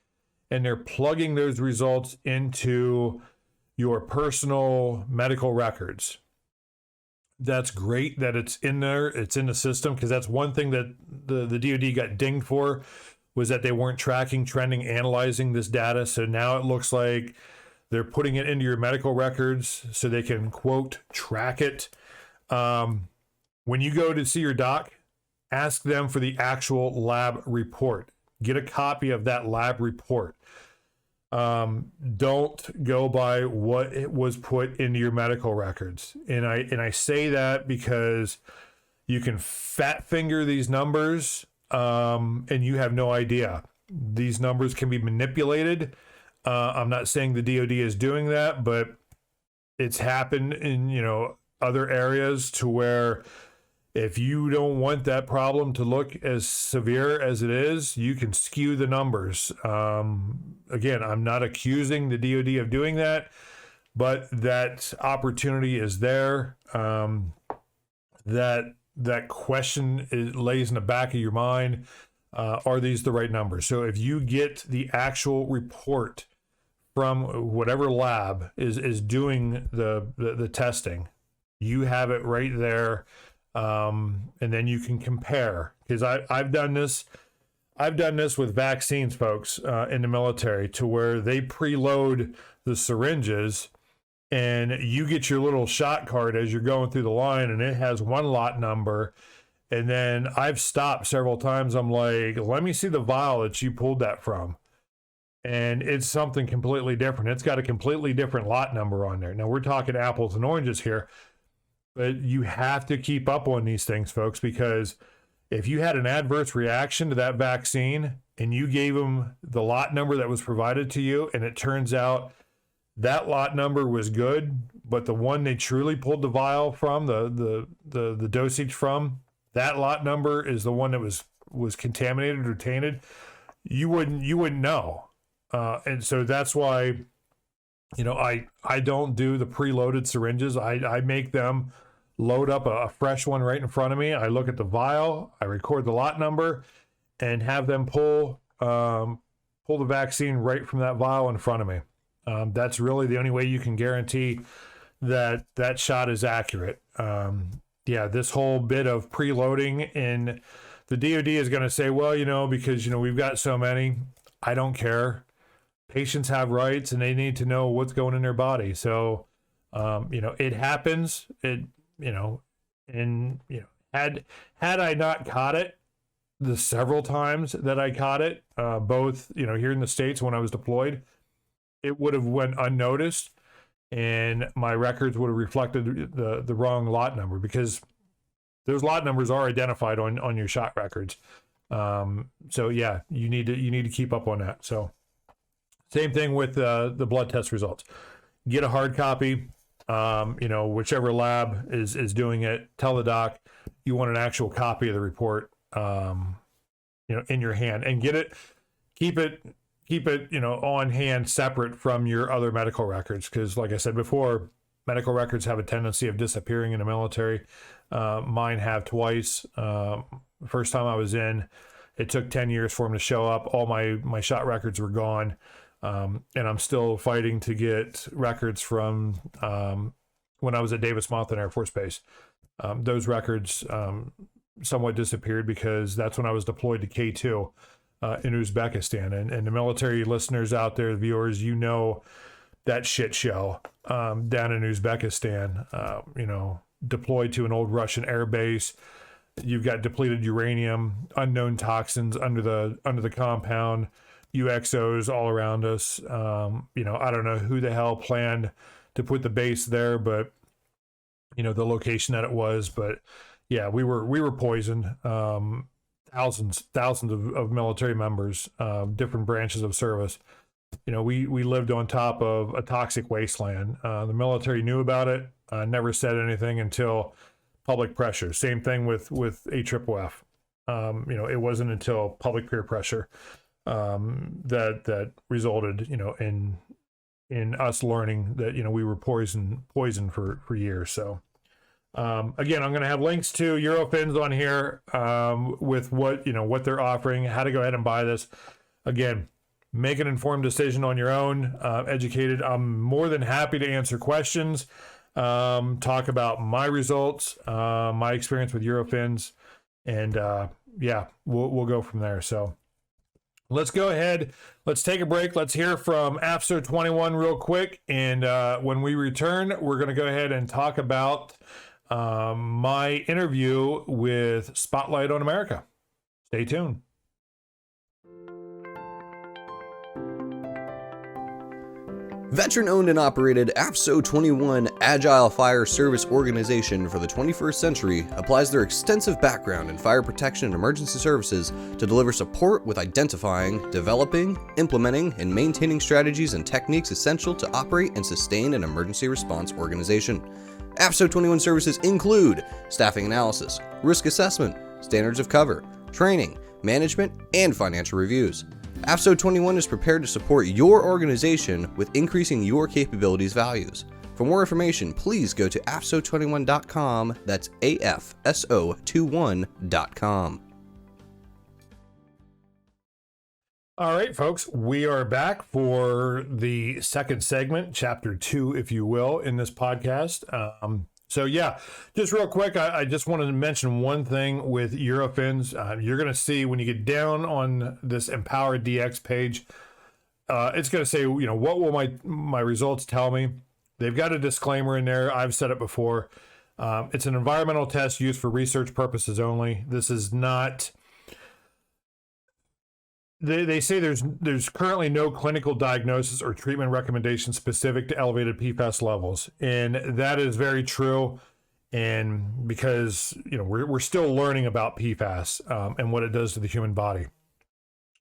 and they're plugging those results into your personal medical records. That's great that it's in there, it's in the system, because that's one thing that the DoD got dinged for, was that they weren't tracking, trending, analyzing this data. So now it looks like They're putting it into your medical records so they can, quote, track it. When you go to see your doc, ask them for the actual lab report. Get a copy of that lab report. Don't go by what it was put into your medical records. And I say that because you can fat finger these numbers, and you have no idea. These numbers can be manipulated. I'm not saying the DoD is doing that, but it's happened in, other areas to where if you don't want that problem to look as severe as it is, you can skew the numbers. Again, I'm not accusing the DoD of doing that, but that opportunity is there. That question lays in the back of your mind. Are these the right numbers? So if you get the actual report from whatever lab is doing the testing, you have it right there. And then you can compare, because I've done this with vaccines, folks, in the military, to where they preload the syringes and you get your little shot card as you're going through the line and it has one lot number. And then I've stopped several times. I'm like, let me see the vial that you pulled that from. And it's something completely different. It's got a completely different lot number on there. Now we're talking apples and oranges here, but you have to keep up on these things, folks, because if you had an adverse reaction to that vaccine and you gave them the lot number that was provided to you, and it turns out that lot number was good, but the one they truly pulled the vial from, the dosage from, that lot number is the one that was contaminated or tainted, you wouldn't know. And so that's why, I don't do the preloaded syringes. I make them load up a fresh one right in front of me. I look at the vial, I record the lot number, and have them pull the vaccine right from that vial in front of me. That's really the only way you can guarantee that shot is accurate. This whole bit of preloading, and the DoD is going to say, well, because, we've got so many. I don't care. Patients have rights and they need to know what's going in their body. So, it happens. Had I not caught it the several times that I caught it, both, here in the States when I was deployed, it would have went unnoticed and my records would have reflected the wrong lot number, because those lot numbers are identified on your shot records. So yeah, you need to keep up on that. So same thing with the blood test results. Get a hard copy. Whichever lab is doing it, tell the doc you want an actual copy of the report, in your hand, and keep it, on hand, separate from your other medical records. Because like I said before, medical records have a tendency of disappearing in the military. Mine have twice. First time I was in, it took 10 years for them to show up. All my shot records were gone. And I'm still fighting to get records from when I was at Davis Monthan Air Force Base. Those records somewhat disappeared because that's when I was deployed to K2 in Uzbekistan. And the military listeners out there, the viewers, that shit show down in Uzbekistan, deployed to an old Russian air base. You've got depleted uranium, unknown toxins under the compound, UXOs all around us. I don't know who the hell planned to put the base there, but the location that it was. But yeah, we were poisoned. Thousands of military members, different branches of service. We lived on top of a toxic wasteland. The military knew about it, never said anything until public pressure. Same thing with AFFF. It wasn't until public peer pressure that resulted, in us learning that, we were poisoned for years. So, again, I'm going to have links to Eurofins on here, with what they're offering, how to go ahead and buy this. Again, make an informed decision on your own, educated. I'm more than happy to answer questions, talk about my results, my experience with Eurofins, and, we'll go from there. So, Let's go ahead. Let's take a break. Let's hear from AFSO 21 real quick. And when we return, we're going to go ahead and talk about my interview with Spotlight on America. Stay tuned. Veteran-owned and operated AFSO 21 Agile Fire Service Organization for the 21st century applies their extensive background in fire protection and emergency services to deliver support with identifying, developing, implementing, and maintaining strategies and techniques essential to operate and sustain an emergency response organization. AFSO 21 services include staffing analysis, risk assessment, standards of cover, training, management, and financial reviews. AFSO 21 is prepared to support your organization with increasing your capabilities values. For more information, please go to afso21.com. That's AFSO21.com. All right, folks, we are back for the second segment, chapter 2, if you will, in this podcast. So yeah, just real quick, I just wanted to mention one thing with Eurofins. You're going to see when you get down on this Empower DX page, it's going to say, what will my results tell me? They've got a disclaimer in there. I've said it before. It's an environmental test used for research purposes only. This is not... They say there's currently no clinical diagnosis or treatment recommendation specific to elevated PFAS levels, and that is very true. And because we're still learning about PFAS and what it does to the human body.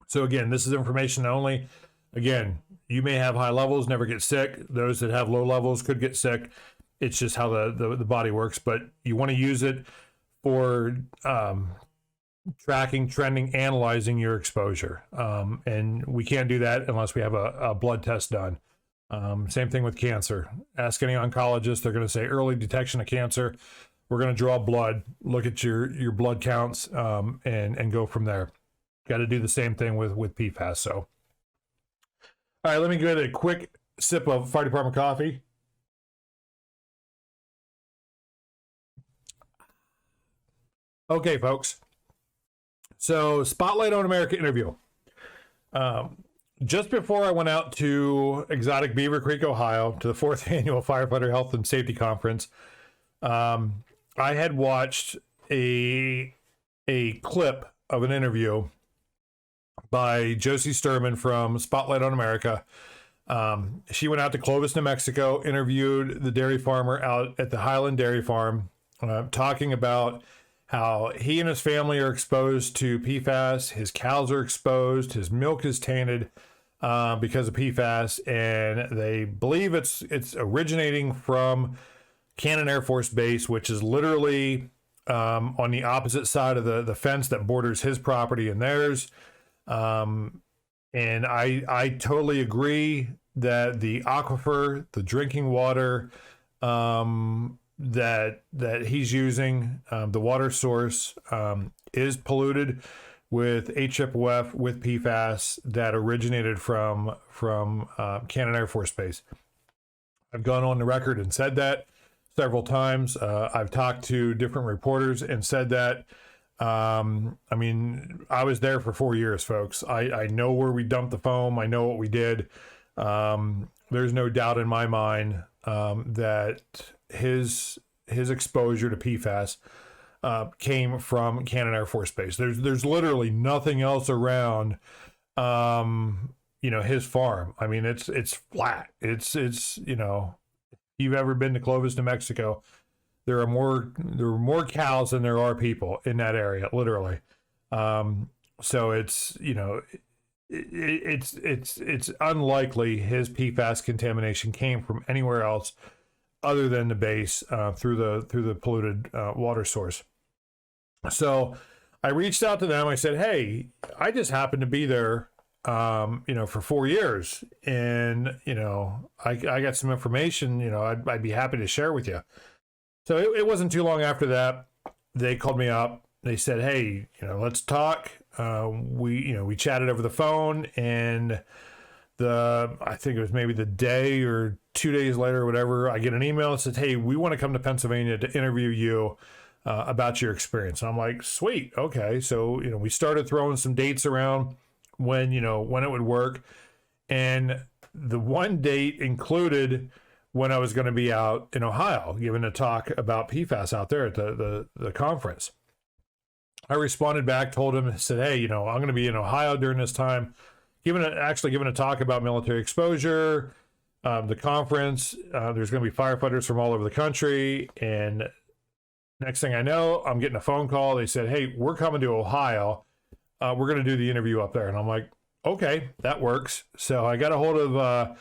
So again, this is information only. Again, you may have high levels, never get sick. Those that have low levels could get sick. It's just how the body works. But you want to use it for tracking, trending, analyzing your exposure. And we can't do that unless we have a blood test done. Same thing with cancer. Ask any oncologist, they're going to say early detection of cancer. We're going to draw blood, look at your blood counts, and go from there. Got to do the same thing with PFAS. So, all right, let me get a quick sip of fire department coffee. Okay, folks. So, Spotlight on America interview. Just before I went out to exotic Beaver Creek, Ohio, to the 4th annual Firefighter Health and Safety Conference, I had watched a clip of an interview by Joce Sterman from Spotlight on America. She went out to Clovis, New Mexico, interviewed the dairy farmer out at the Highland Dairy Farm, talking about how he and his family are exposed to PFAS, his cows are exposed, his milk is tainted because of PFAS, and they believe it's originating from Cannon Air Force Base, which is literally on the opposite side of the fence that borders his property and theirs. And I totally agree that the aquifer, the drinking water, that he's using, the water source, is polluted with HFOF, with PFAS that originated from Cannon Air Force Base. I've gone on the record and said that several times. I've talked to different reporters and said that. I mean, I was there for 4 years, folks. I know where we dumped the foam. I know what we did. There's no doubt in my mind that his exposure to PFAS came from Cannon Air Force Base. There's literally nothing else around his farm. I mean, it's flat. It's if you've ever been to Clovis, New Mexico, there are more cows than there are people in that area, literally. So it's it's unlikely his PFAS contamination came from anywhere else other than the base, through the polluted water source. So I reached out to them. I said, hey, I just happened to be there, for 4 years, and I got some information, I'd be happy to share with you. So it wasn't too long after that, they called me up. They said, hey, let's talk. We chatted over the phone, and I think it was maybe the day or 2 days later or whatever, I get an email that says, hey, we want to come to Pennsylvania to interview you about your experience. And I'm like, sweet. Okay. So, we started throwing some dates around. when it would work. And the one date included when I was going to be out in Ohio, giving a talk about PFAS out there at the conference. I responded back, told him, said, hey, I'm going to be in Ohio during this time, giving a talk about military exposure, the conference. There's going to be firefighters from all over the country. And next thing I know, I'm getting a phone call. They said, hey, we're coming to Ohio. We're going to do the interview up there. And I'm like, okay, that works. So I got a hold of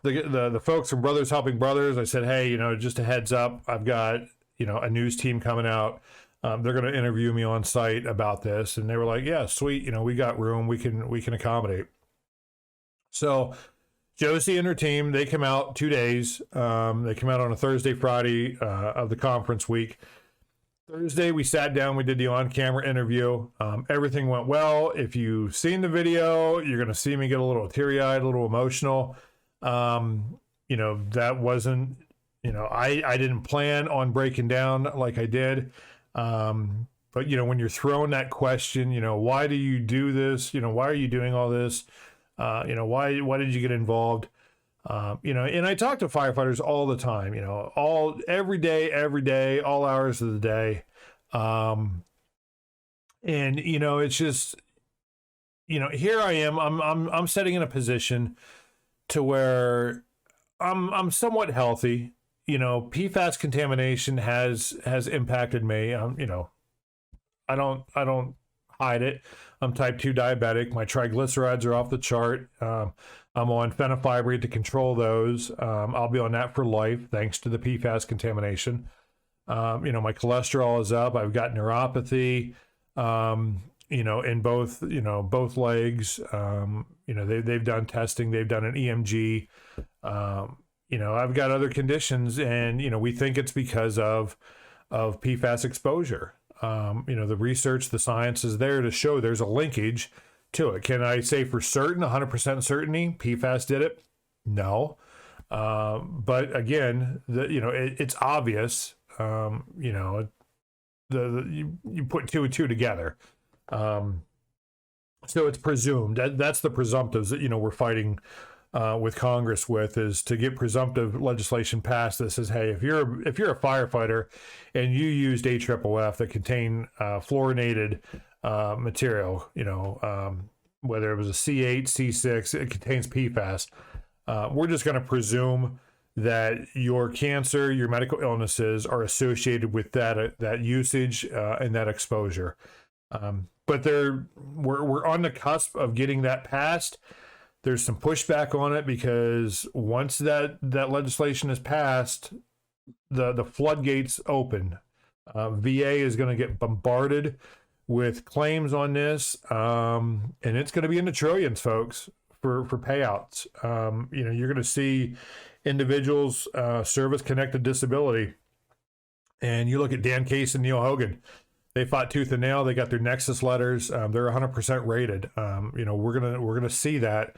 the folks from Brothers Helping Brothers. I said, hey, just a heads up, I've got, a news team coming out. They're going to interview me on site about this. And they were like, yeah, sweet. We got room. We can accommodate. So Joce and her team, they come out 2 days. They come out on a Thursday, Friday of the conference week. Thursday, we sat down, we did the on-camera interview. Everything went well. If you've seen the video, you're going to see me get a little teary-eyed, a little emotional. That wasn't, I didn't plan on breaking down like I did. But, when you're thrown that question, why do you do this? Why are you doing all this? Why did you get involved? And I talk to firefighters all the time, every day, all hours of the day. It's just, here I am, I'm sitting in a position to where I'm somewhat healthy. PFAS contamination has impacted me. I don't hide it. I'm type 2 diabetic. My triglycerides are off the chart. I'm on fenofibrate to control those. I'll be on that for life thanks to the PFAS contamination. My cholesterol is up. I've got neuropathy, in both legs. They've done testing. They've done an EMG. I've got other conditions, and, we think it's because of PFAS exposure. The research, the science is there to show there's a linkage to it. Can I say for certain, 100% certainty, PFAS did it? No. But again, it's obvious. You put two and two together. So it's presumed. That's the presumptives that we're fighting with Congress with, is to get presumptive legislation passed that says, hey, if you're a firefighter and you used AFFF that contain fluorinated material, whether it was a C8, C6, it contains PFAS. We're just going to presume that your cancer, your medical illnesses are associated with that usage and that exposure. But we're on the cusp of getting that passed. There's some pushback on it because once that legislation is passed, the floodgates open. VA is going to get bombarded with claims on this, and it's going to be in the trillions, folks, for payouts. You're going to see individuals service-connected disability, and you look at Dan Case and Neil Hogan. They fought tooth and nail. They got their Nexus letters. They're 100% rated. We're gonna see that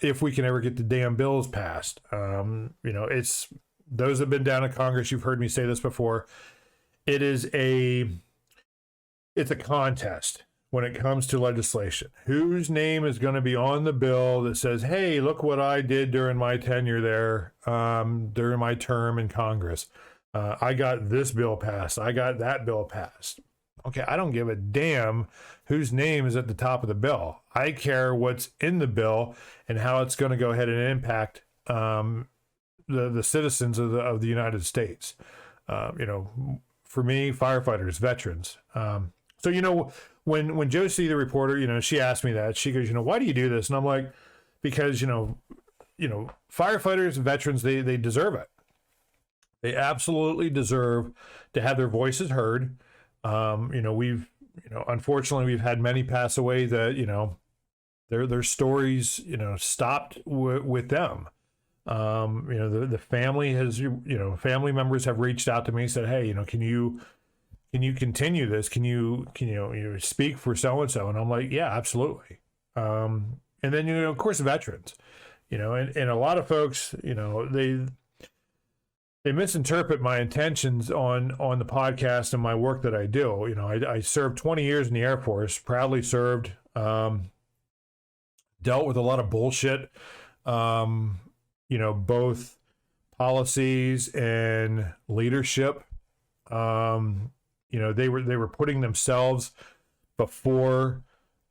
if we can ever get the damn bills passed. It's those have been down in Congress. You've heard me say this before. It's a contest when it comes to legislation. Whose name is going to be on the bill that says, "Hey, look what I did during my tenure there, during my term in Congress. I got this bill passed. I got that bill passed." Okay, I don't give a damn whose name is at the top of the bill. I care what's in the bill and how it's going to go ahead and impact the citizens of the United States. For me, firefighters, veterans. So when Joce, the reporter, she asked me that. She goes, why do you do this? And I'm like, because firefighters and veterans, they deserve it. They absolutely deserve to have their voices heard. Unfortunately, we've had many pass away that, their stories, stopped with them. The family has, family members have reached out to me and said, hey, can you continue this? Can you speak for so-and-so? And I'm like, yeah, absolutely. And then, of course, veterans, and a lot of folks, they misinterpret my intentions on the podcast and my work that I do. I served 20 years in the Air Force, proudly served. dealt with a lot of bullshit, both policies and leadership. They were putting themselves before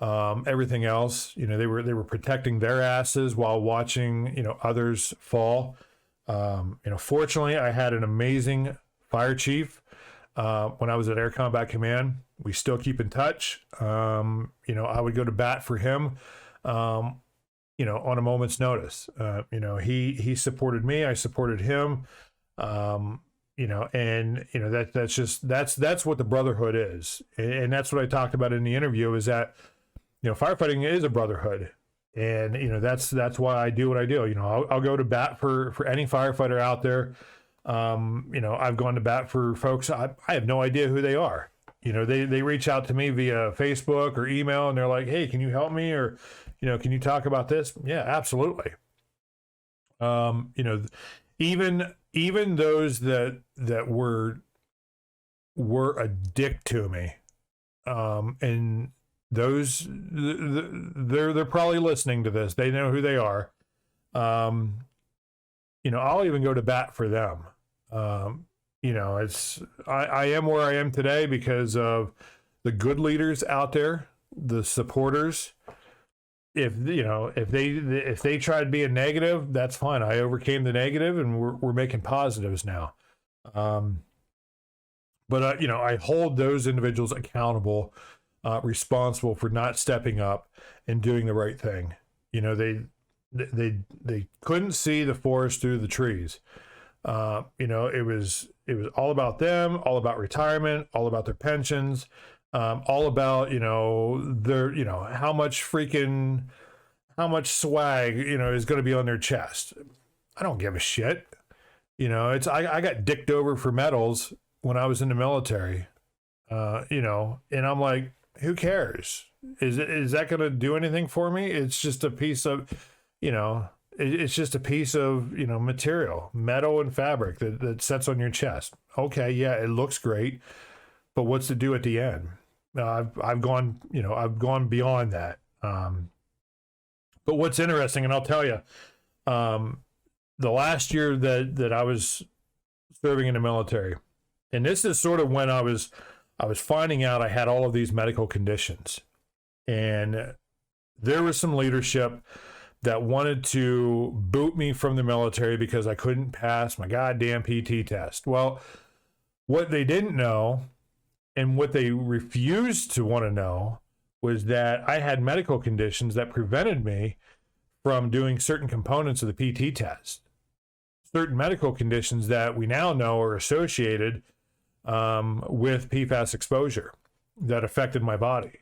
everything else. They were protecting their asses while watching others fall. Fortunately, I had an amazing fire chief when I was at Air Combat Command. We still keep in touch. I would go to bat for him, on a moment's notice. He supported me, I supported him. That's what the brotherhood is. And that's what I talked about in the interview, is that, firefighting is a brotherhood. And, that's why I do what I do. I'll go to bat for any firefighter out there. I've gone to bat for folks. I have no idea who they are. They reach out to me via Facebook or email, and they're like, hey, can you help me? Or, can you talk about this? Yeah, absolutely. Even those that were a dick to me, and those they're probably listening to this. They know who they are. I'll even go to bat for them. I am where I am today because of the good leaders out there, the supporters. If they tried being negative, that's fine. I overcame the negative, and we're making positives now. I hold those individuals accountable, responsible for not stepping up and doing the right thing. They couldn't see the forest through the trees. It was all about them, all about retirement, all about their pensions, all about, their, how much swag, is going to be on their chest. I don't give a shit. I got dicked over for medals when I was in the military, and I'm like, who cares? Is that going to do anything for me? It's just a piece of, it's just a piece of, material, metal and fabric that sets on your chest. Okay. Yeah. It looks great, but what's to do at the end? I've gone beyond that. But what's interesting, and I'll tell you, the last year that I was serving in the military, and this is sort of when I was finding out I had all of these medical conditions, and there was some leadership that wanted to boot me from the military because I couldn't pass my goddamn PT test. Well, what they didn't know, and what they refused to want to know, was that I had medical conditions that prevented me from doing certain components of the PT test. Certain medical conditions that we now know are associated with PFAS exposure that affected my body.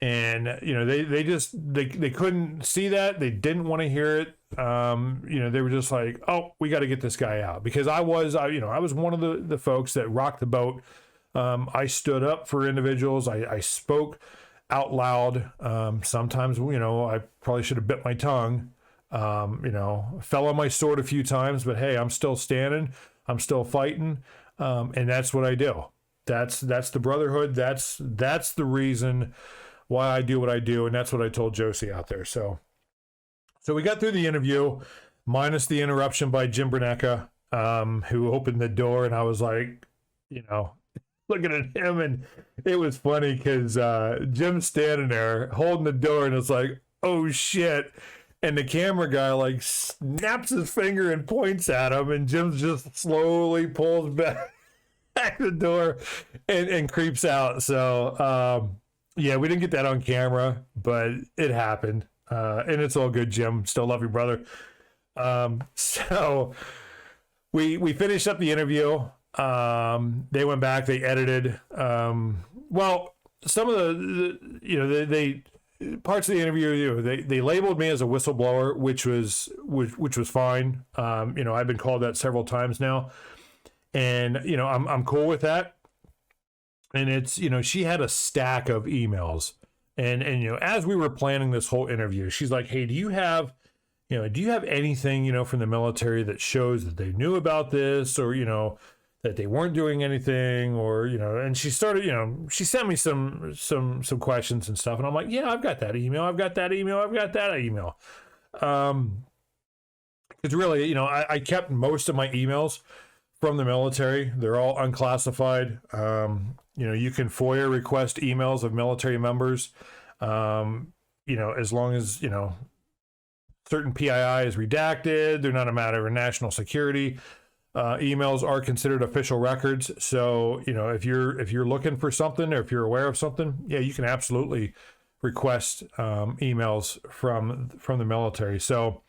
And, they couldn't see that. They didn't want to hear it. They were just like, oh, we got to get this guy out, because I was one of the folks that rocked the boat. I stood up for individuals. I spoke out loud. Sometimes, I probably should have bit my tongue. Fell on my sword a few times, but hey, I'm still standing. I'm still fighting. And that's what I do. That's the brotherhood. That's the reason why I do what I do. And that's what I told Joce out there. So we got through the interview, minus the interruption by Jim Bernecca, who opened the door, and I was like, looking at him, and it was funny because Jim's standing there holding the door, and it's like, oh shit. And the camera guy like snaps his finger and points at him, and Jim just slowly pulls back the door and creeps out. So yeah, we didn't get that on camera, but it happened. And it's all good, Jim. Still love you, brother. So we finished up the interview. They went back, they edited. Well, some of the parts of the interview, they labeled me as a whistleblower, which was fine. I've been called that several times now, and I'm cool with that. And it's, she had a stack of emails, and as we were planning this whole interview, she's like, hey, do you have anything, from the military that shows that they knew about this, or, that they weren't doing anything, or, and she started, she sent me some questions and stuff. And I'm like, yeah, I've got that email. I've got that email. Because really, I kept most of my emails from the military. They're all unclassified. You can FOIA request emails of military members, as long as, certain PII is redacted. They're not a matter of national security. Emails are considered official records. So, if you're looking for something, or if you're aware of something, yeah, you can absolutely request emails from the military. So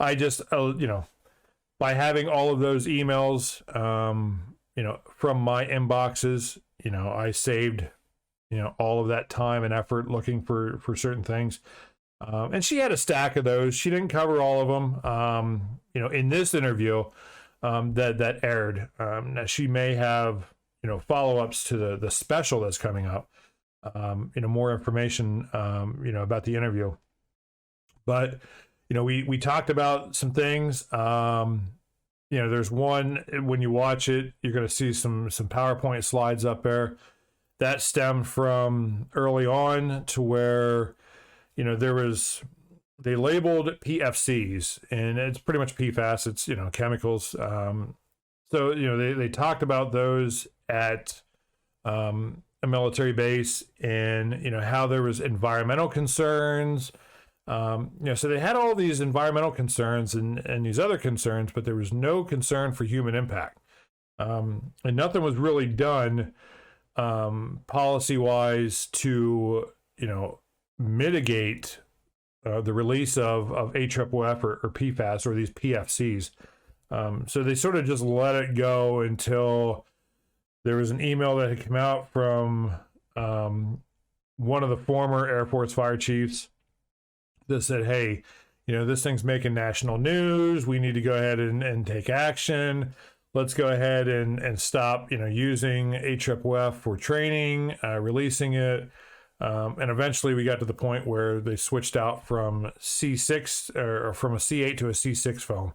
I just, by having all of those emails, from my inboxes, I saved, all of that time and effort looking for certain things. And she had a stack of those. She didn't cover all of them. In this interview that aired, now she may have, follow-ups to the special that's coming up, more information, about the interview. But, we talked about some things. There's one, when you watch it, you're going to see some PowerPoint slides up there that stem from early on to where, they labeled PFCs, and it's pretty much PFAS. It's, chemicals. So, they talked about those at a military base, and, how there was environmental concerns. So they had all these environmental concerns and these other concerns, but there was no concern for human impact. And nothing was really done policy-wise to, mitigate the release of AFFF or PFAS, or these PFCs. So they sort of just let it go until there was an email that had come out from one of the former Air Force fire chiefs that said, hey, this thing's making national news. We need to go ahead and take action. Let's go ahead and stop, using AFFF for training, releasing it. And eventually we got to the point where they switched out from C6 or from a C8 to a C6 foam.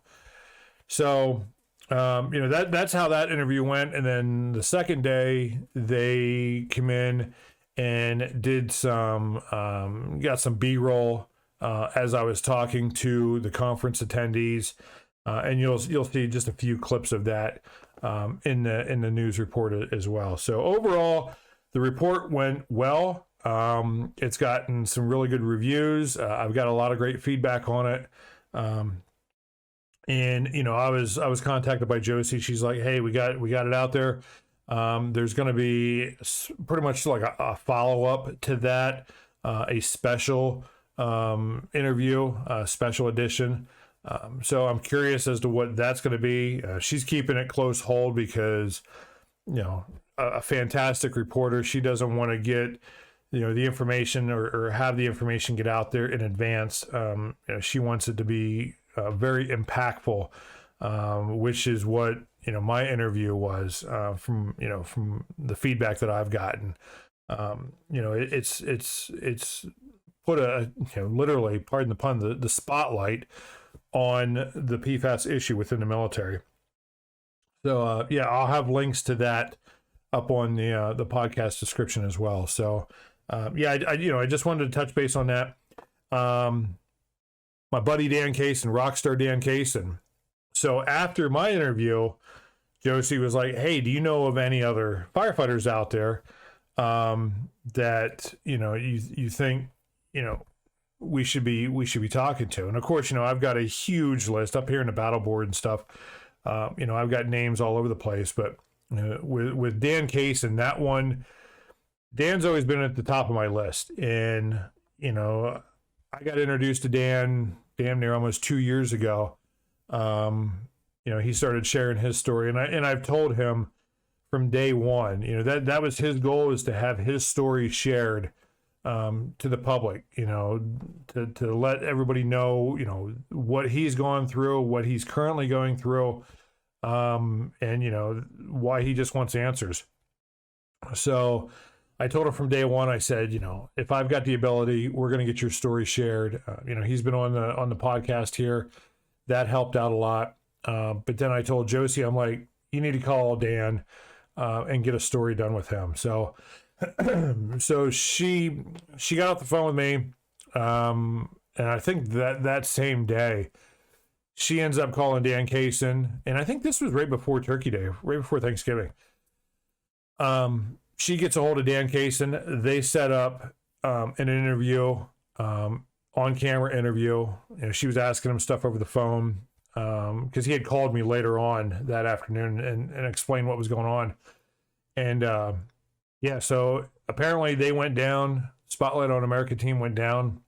So, that's how that interview went. And then the second day they come in and did got some B-roll, as I was talking to the conference attendees, and you'll see just a few clips of that in the news report as well. So overall, the report went well. It's gotten some really good reviews. I've got a lot of great feedback on it. And I was contacted by Joce. She's like, hey, we got it out there. There's going to be pretty much like a follow-up to that, a special interview, special edition. So I'm curious as to what that's going to be. She's keeping it close hold because, a fantastic reporter. She doesn't want to get, the information or have the information get out there in advance. She wants it to be very impactful, which is what, my interview was, from the feedback that I've gotten. It's put a, literally, pardon the pun, the spotlight on the PFAS issue within the military. So, I'll have links to that up on the podcast description as well. So, I just wanted to touch base on that. My buddy Dan Case and Rockstar Dan Case. And so after my interview, Joce was like, hey, do you know of any other firefighters out there that, you think, we should be talking to? And of course, I've got a huge list up here in the battle board and stuff. I've got names all over the place, but with Dan Case and that one, Dan's always been at the top of my list. And, I got introduced to Dan damn near almost 2 years ago. He started sharing his story, and I've told him from day one, that was his goal, is to have his story shared to the public, to let everybody know, what he's gone through, what he's currently going through, and why he just wants answers. So I told him from day one, I said, if I've got the ability, we're going to get your story shared. He's been on the podcast here. That helped out a lot. But then I told Joce, I'm like, you need to call Dan and get a story done with him. So, so she got off the phone with me, and I think that same day, she ends up calling Dan Kaysen, and I think this was right before Turkey Day, right before Thanksgiving. She gets a hold of Dan Kaysen. They set up an interview, on-camera interview. You know, she was asking him stuff over the phone because he had called me later on that afternoon and explained what was going on. And yeah, so apparently they went down. Spotlight on America team went down,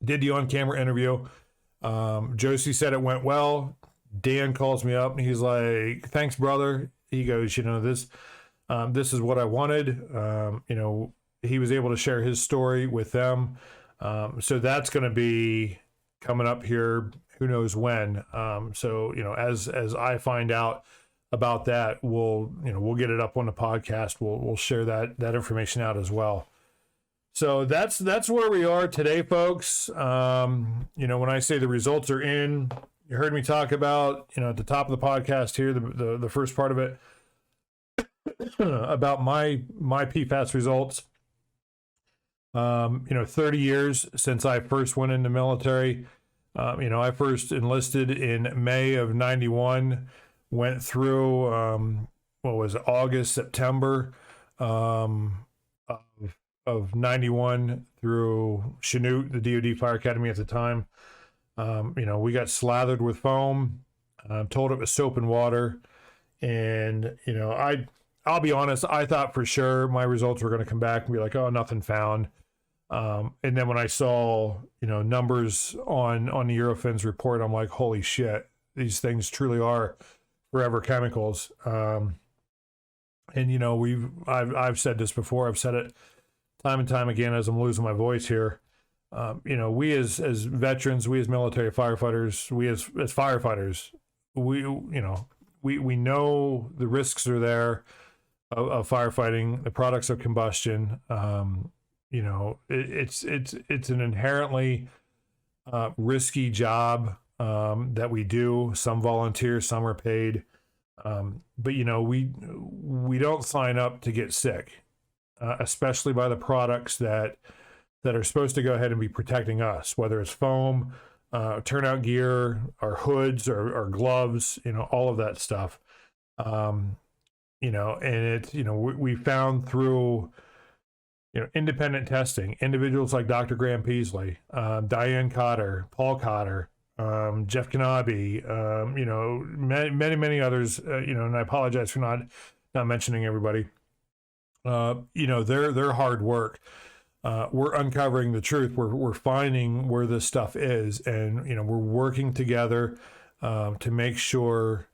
did the on-camera interview. Joce said it went well. Dan calls me up and he's like, "Thanks, brother." He goes, "You know, this is what I wanted." You know, he was able to share his story with them. So that's going to be coming up here, who knows when. So, you know, as I find out about that, we'll get it up on the podcast. We'll share that information out as well. So that's where we are today, folks. You know, when I say the results are in, you heard me talk about, you know, at the top of the podcast here, the first part of it, about my PFAS results. You know, 30 years since I first went in the military. You know, I first enlisted in May of 91, went through, what was it, August, September, of 91 through Chanute, the DoD Fire Academy at the time. You know, we got slathered with foam, told it was soap and water. And, you know, I'll be honest, I thought for sure my results were going to come back and be like, "Oh, nothing found." And then when I saw, you know, numbers on the Eurofins report, I'm like, holy shit, these things truly are forever chemicals. And, you know, I've said this before, I've said it time and time again as I'm losing my voice here. You know, we as veterans, we as military firefighters, we as firefighters, we know the risks are there of firefighting, the products of combustion. You know, it's an inherently risky job that we do. Some volunteer, some are paid. But, you know, we don't sign up to get sick. Especially by the products that are supposed to go ahead and be protecting us, whether it's foam, turnout gear, our hoods, or gloves, you know, all of that stuff. You know, and it's, you know, we found through, you know, independent testing, individuals like Dr. Graham Peasley, Diane Cotter, Paul Cotter, Jeff Kanabe, you know, many others, you know, and I apologize for not mentioning everybody. You know, their hard work. We're uncovering the truth. We're finding where this stuff is, and, you know, we're working together to make sure,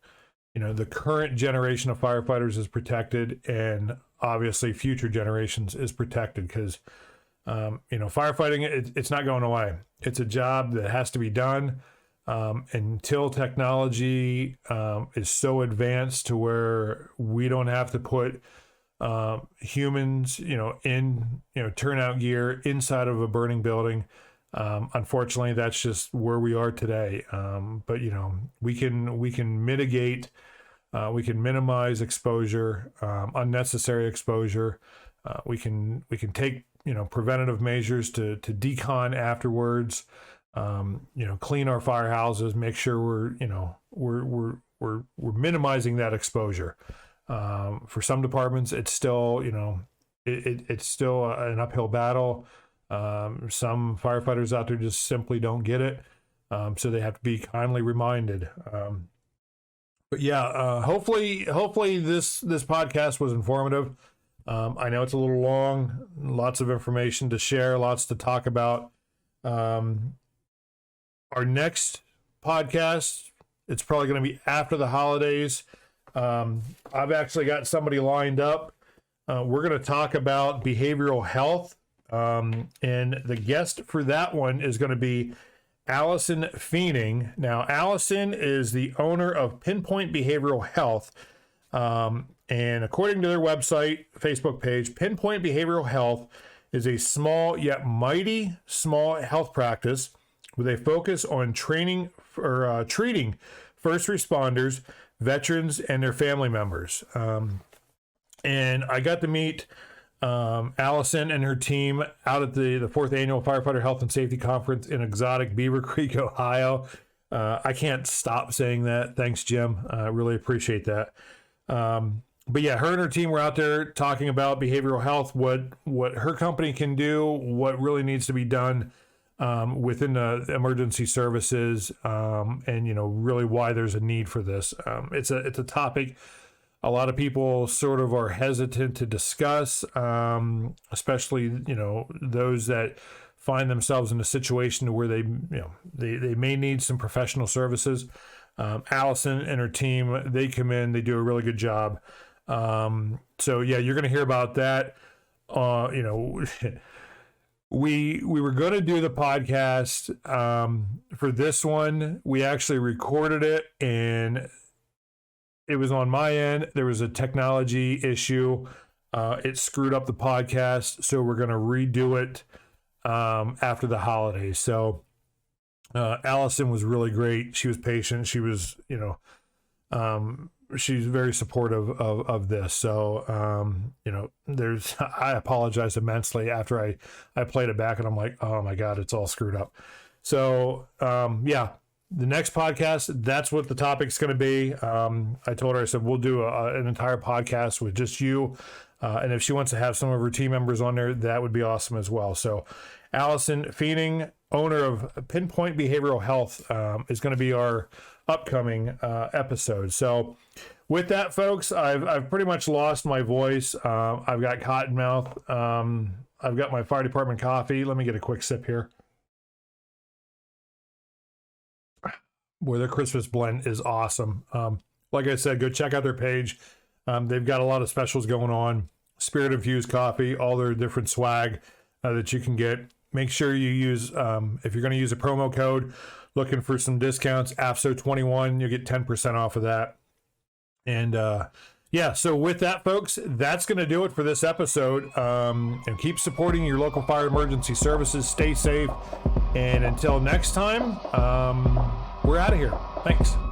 you know, the current generation of firefighters is protected, and obviously future generations is protected, because you know, firefighting, it's not going away. It's a job that has to be done until technology is so advanced to where we don't have to put humans, you know, in, you know, turnout gear inside of a burning building. Unfortunately, that's just where we are today. But, you know, we can mitigate, we can minimize exposure, unnecessary exposure. We can take, you know, preventative measures to decon afterwards. You know, clean our firehouses, make sure we're minimizing that exposure. For some departments, it's still, you know, it's still an uphill battle. Some firefighters out there just simply don't get it. So they have to be kindly reminded. But yeah, hopefully this podcast was informative. I know it's a little long, lots of information to share, lots to talk about. Our next podcast, it's probably going to be after the holidays. I've actually got somebody lined up. We're going to talk about behavioral health. And the guest for that one is going to be Alison Fienning. Now, Alison is the owner of Pinpoint Behavioral Health. And according to their website, Facebook page, Pinpoint Behavioral Health is a small yet mighty small health practice with a focus on training or treating first responders, veterans and their family members. And I got to meet Alison and her team out at the 4th Annual Firefighter Health and Safety Conference in exotic Beaver Creek, Ohio. I can't stop saying that. Thanks, Jim. I really appreciate that. But yeah, her and her team were out there talking about behavioral health, what her company can do, what really needs to be done within the emergency services, and really why there's a need for this. It's a topic a lot of people sort of are hesitant to discuss, especially those that find themselves in a situation where they may need some professional services. Alison and her team, they come in, they do a really good job. So yeah, you're going to hear about that. We were going to do the podcast for this one. We actually recorded it, and it was on my end. There was a technology issue. It screwed up the podcast, so we're going to redo it after the holidays. So Alison was really great. She was patient. She was, she's very supportive of this. So, I apologize immensely after I played it back, and I'm like, oh my God, it's all screwed up. So, yeah, the next podcast, that's what the topic's going to be. I told her, I said, we'll do an entire podcast with just you. And if she wants to have some of her team members on there, that would be awesome as well. So Alison Fienning, owner of Pinpoint Behavioral Health, is going to be our upcoming episode. So with that, folks, I've pretty much lost my voice. I've got cotton mouth. I've got my fire department coffee. Let me get a quick sip here. Boy, their Christmas blend is awesome. Like I said, go check out their page. They've got a lot of specials going on. Spirit infused coffee, all their different swag that you can get. Make sure you use, if you're going to use a promo code, looking for some discounts, AFSO21, you'll get 10% off of that. And yeah, so with that, folks, that's going to do it for this episode. And keep supporting your local fire emergency services. Stay safe. And until next time, we're out of here. Thanks.